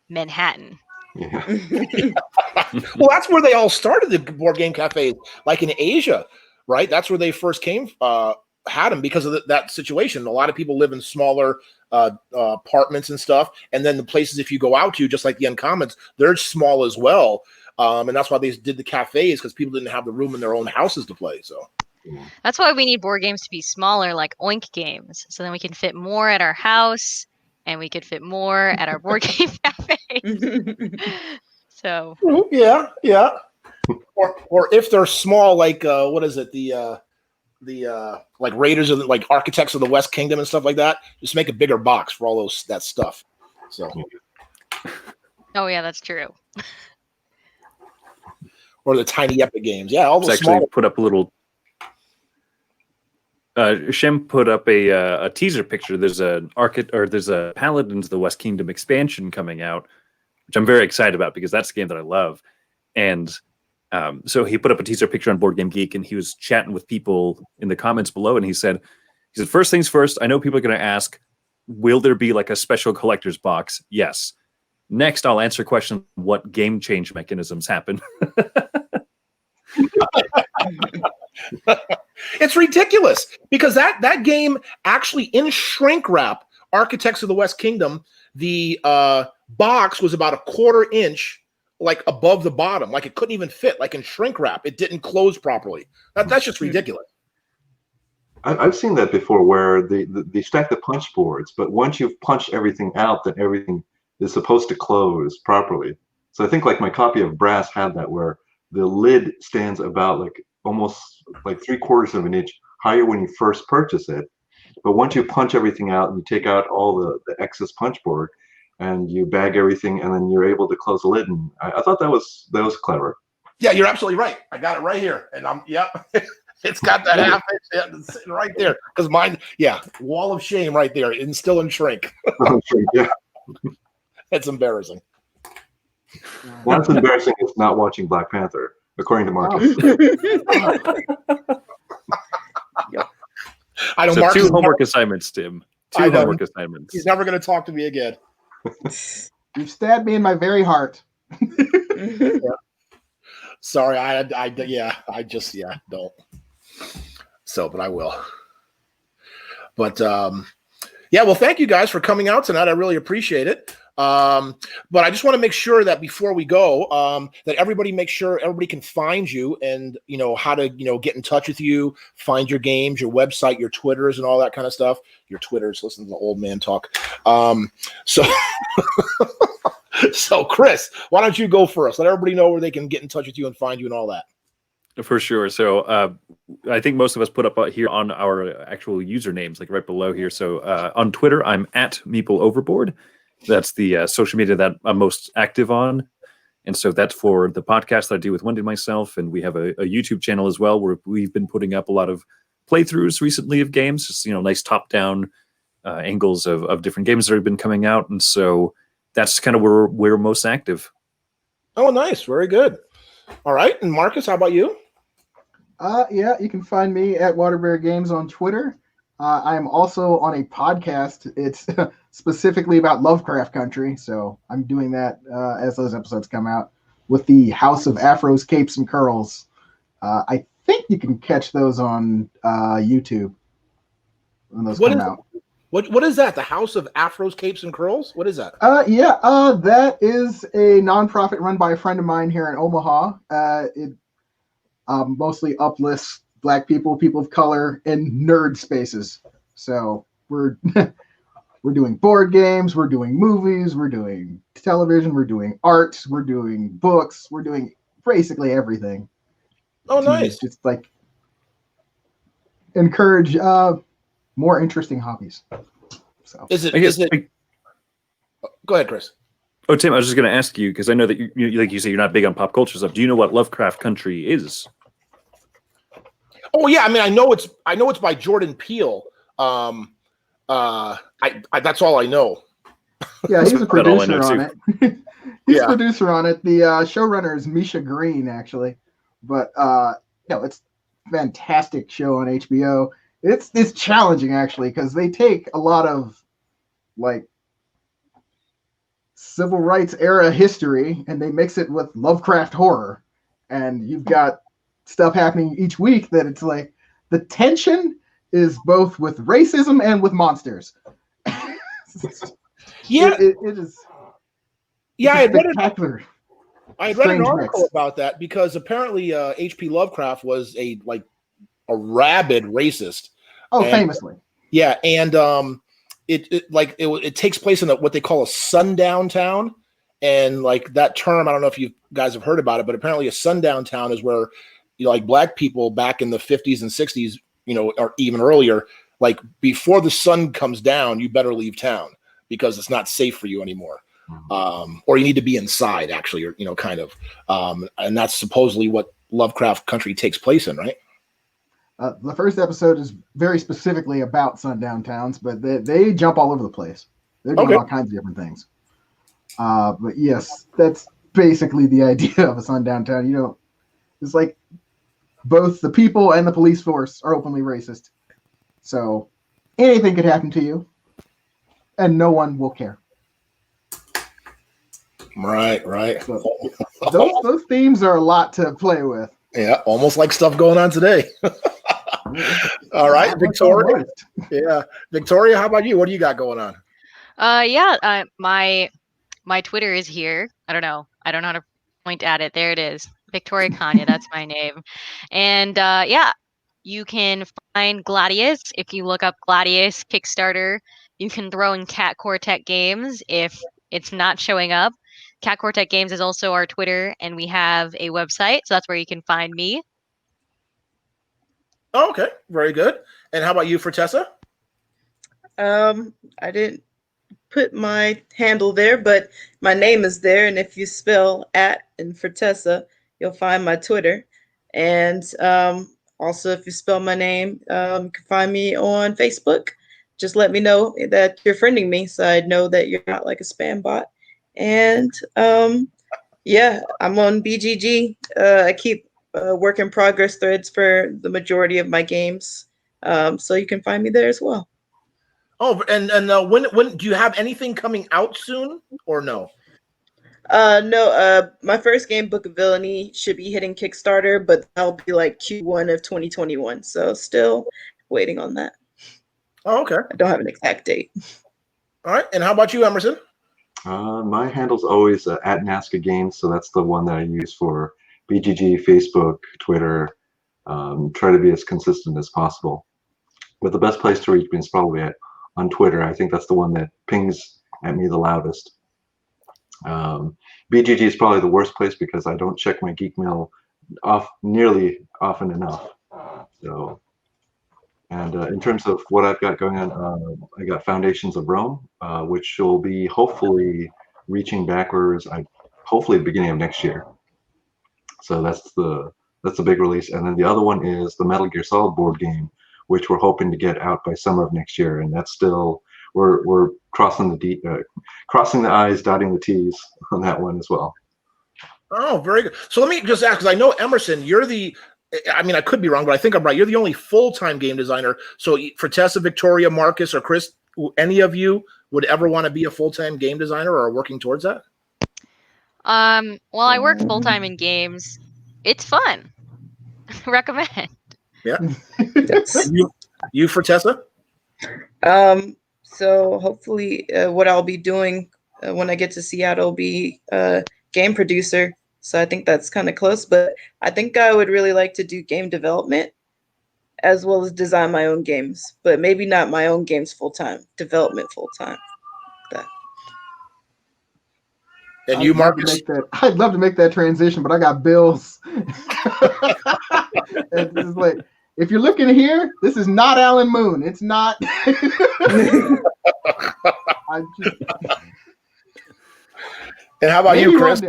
E: Manhattan.
D: Yeah.
A: Well, that's where they all started, the board game cafes, like in Asia, right? That's where they first came, had them because of that situation. A lot of people live in smaller apartments and stuff. And then the places, if you go out to, just like the Uncommons, they're small as well. And that's why they did the cafes, because people didn't have the room in their own houses to play. So
E: that's why we need board games to be smaller, like Oink games, so then we can fit more at our house and we could fit more at our board game cafe. So
A: yeah. Or if they're small, like what is it? The like Raiders of like Architects of the West Kingdom and stuff like that. Just make a bigger box for all that stuff. So.
E: Oh yeah, that's true.
A: Or the tiny epic games. Yeah, all those
B: actually
A: small.
B: Put up a little. Shem put up a teaser picture. There's a Paladins of the West Kingdom expansion coming out, which I'm very excited about because that's a game that I love. And so he put up a teaser picture on Board Game Geek, and he was chatting with people in the comments below, and he said, first things first, I know people are going to ask, will there be like a special collector's box? Yes. Next, I'll answer questions, what game change mechanisms happen?
A: It's ridiculous because that game actually, in shrink wrap, Architects of the West Kingdom, the box was about 1/4 inch like above the bottom, like it couldn't even fit, like in shrink wrap. It didn't close properly. That's just ridiculous.
D: I've seen that before, where they stack the punch boards, but once you've punched everything out, then everything is supposed to close properly. So I think like my copy of Brass had that, where the lid stands about like almost like 3/4 of an inch higher when you first purchase it, but once you punch everything out and you take out all the excess punch board and you bag everything, and then you're able to close the lid. And I thought that was clever.
A: Yeah, you're absolutely right. I got it right here, and it's got that half inch sitting right there because mine, wall of shame right there, and still in shrink.
D: Yeah,
A: It's embarrassing.
D: What's embarrassing is not watching Black Panther, according to Marcus.
A: I know.
B: So
A: Marcus
B: 2 homework assignments, Tim. 2 homework assignments.
A: He's never going to talk to me again.
C: You've stabbed me in my very heart.
A: Sorry, I just don't. So, but I will. But well, thank you guys for coming out tonight. I really appreciate it. But I just want to make sure that before we go, that everybody can find you, and how to get in touch with you, find your games, your website, your Twitters, and all that kind of stuff. Your Twitters, listen to the old man talk. So Chris, why don't you go first? Let everybody know where they can get in touch with you and find you and all that.
B: For sure. So I think most of us put up here on our actual usernames, like right below here. So on Twitter, I'm at MeepleOverboard. That's the social media that I'm most active on. And so that's for the podcast that I do with Wendy and myself. And we have a YouTube channel as well, where we've been putting up a lot of playthroughs recently of games, just, nice top-down angles of different games that have been coming out, and so that's kind of where we're most active.
A: Oh, nice, very good. All right, and Marcus, how about you?
C: Yeah, you can find me at Waterbury Games on Twitter. I am also on a podcast. It's specifically about Lovecraft Country, so I'm doing that as those episodes come out with the House of Afros, Capes, and Curls. I think you can catch those on YouTube when those come out.
A: What is that? The House of Afros, Capes, and Curls? What is that?
C: That is a nonprofit run by a friend of mine here in Omaha. It mostly uplifts Black people, people of color, in nerd spaces. So we're we're doing board games, we're doing movies, we're doing television, we're doing art, we're doing books, we're doing basically everything.
A: Oh, nice!
C: Just like encourage more interesting hobbies. So
A: Go ahead, Chris.
B: Oh, Tim, I was just going to ask you, because I know that you, like you say, you're not big on pop culture stuff. Do you know what Lovecraft Country is?
A: Oh yeah, I mean, I know it's by Jordan Peele. That's all I know.
C: Yeah, he's a producer on it. He's
A: Yeah.
C: a producer on it. The showrunner is Misha Green, actually. But it's a fantastic show on HBO. It's challenging, actually, because they take a lot of like civil rights era history and they mix it with Lovecraft horror, and you've got stuff happening each week that it's like the tension is both with racism and with monsters.
A: Yeah,
C: it is.
A: Yeah, I had read an article
C: mix
A: about that because apparently H.P. Lovecraft was a rabid racist.
C: Oh, famously.
A: Yeah, and it takes place in what they call a sundown town, and like that term, I don't know if you guys have heard about it, but apparently a sundown town is where like Black people back in the 50s and 60s, or even earlier, like before the sun comes down, you better leave town because it's not safe for you anymore. Or you need to be inside, actually, or kind of, and that's supposedly what Lovecraft Country takes place in, right?
C: The first episode is very specifically about sundown towns, but they jump all over the place. They're doing all kinds of different things. But yes, that's basically the idea of a sundown town. It's like both the people and the police force are openly racist. So anything could happen to you, and no one will care.
A: Right.
C: So those themes are a lot to play with.
A: Yeah, almost like stuff going on today. All right, Victoria. Yeah, Victoria, how about you? What do you got going on?
E: My Twitter is here. I don't know how to point at it. There it is. Victoria Caña, that's my name. And you can find Gladius. If you look up Gladius Kickstarter, you can throw in Cat Quartet Games if it's not showing up. Cat Quartet Games is also our Twitter, and we have a website, so that's where you can find me.
A: Oh, okay, very good. And how about you, Fertessa?
F: I didn't put my handle there, but my name is there, and if you spell @ and Fertessa, you'll find my Twitter. And also, if you spell my name, you can find me on Facebook. Just let me know that you're friending me, so I know that you're not like a spam bot. And I'm on BGG. I keep work in progress threads for the majority of my games, so you can find me there as well.
A: Oh, and when do you have anything coming out soon or no?
F: No. My first game, Book of Villainy, should be hitting Kickstarter, but that'll be like Q1 of 2021. So still waiting on that.
A: Oh, okay.
F: I don't have an exact date.
A: All right. And how about you, Emerson?
D: My handle's always @Nazca Games, so that's the one that I use for BGG, Facebook, Twitter. Try to be as consistent as possible. But the best place to reach me is probably on Twitter. I think that's the one that pings at me the loudest. BGG is probably the worst place because I don't check my Geek Mail nearly often enough. So, and in terms of what I've got going on, I got Foundations of Rome, which will be hopefully reaching backwards. Hopefully the beginning of next year. So that's the big release. And then the other one is the Metal Gear Solid board game, which we're hoping to get out by summer of next year. And that's still we're crossing the I's, dotting the T's on that one as well.
A: Oh, very good. So let me just ask, because I know Emerson, I could be wrong, but I think I'm right. You're the only full-time game designer. So Fertessa, Victoria, Marcus, or Chris, any of you would ever want to be a full-time game designer or are working towards that?
E: Well, I work full-time in games. It's fun. Recommend.
A: Yeah.
F: Yes.
A: You Fertessa?
F: So hopefully, what I'll be doing when I get to Seattle will be game producer. So I think that's kind of close, but I think I would really like to do game development as well as design my own games, but maybe not my own games full-time, development full-time.
A: And you, Marcus?
C: I'd love to make that transition, but I got bills. It's like, if you're looking here, this is not Alan Moon. It's not.
A: And how about you, Chris?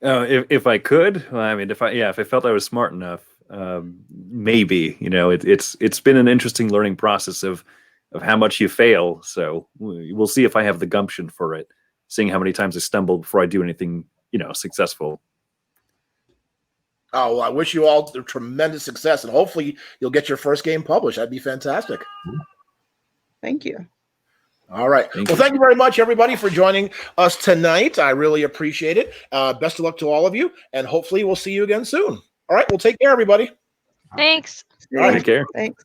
B: If I could, if I felt I was smart enough, maybe. It's been an interesting learning process of how much you fail. So we'll see if I have the gumption for it, seeing how many times I stumble before I do anything, successful.
A: Oh, well, I wish you all tremendous success, and hopefully you'll get your first game published. That'd be fantastic.
F: Thank you.
A: All right. Thank you very much, everybody, for joining us tonight. I really appreciate it. Best of luck to all of you, and hopefully we'll see you again soon. All right. Well, take care, everybody.
E: Thanks.
B: All right. Take care.
F: Thanks.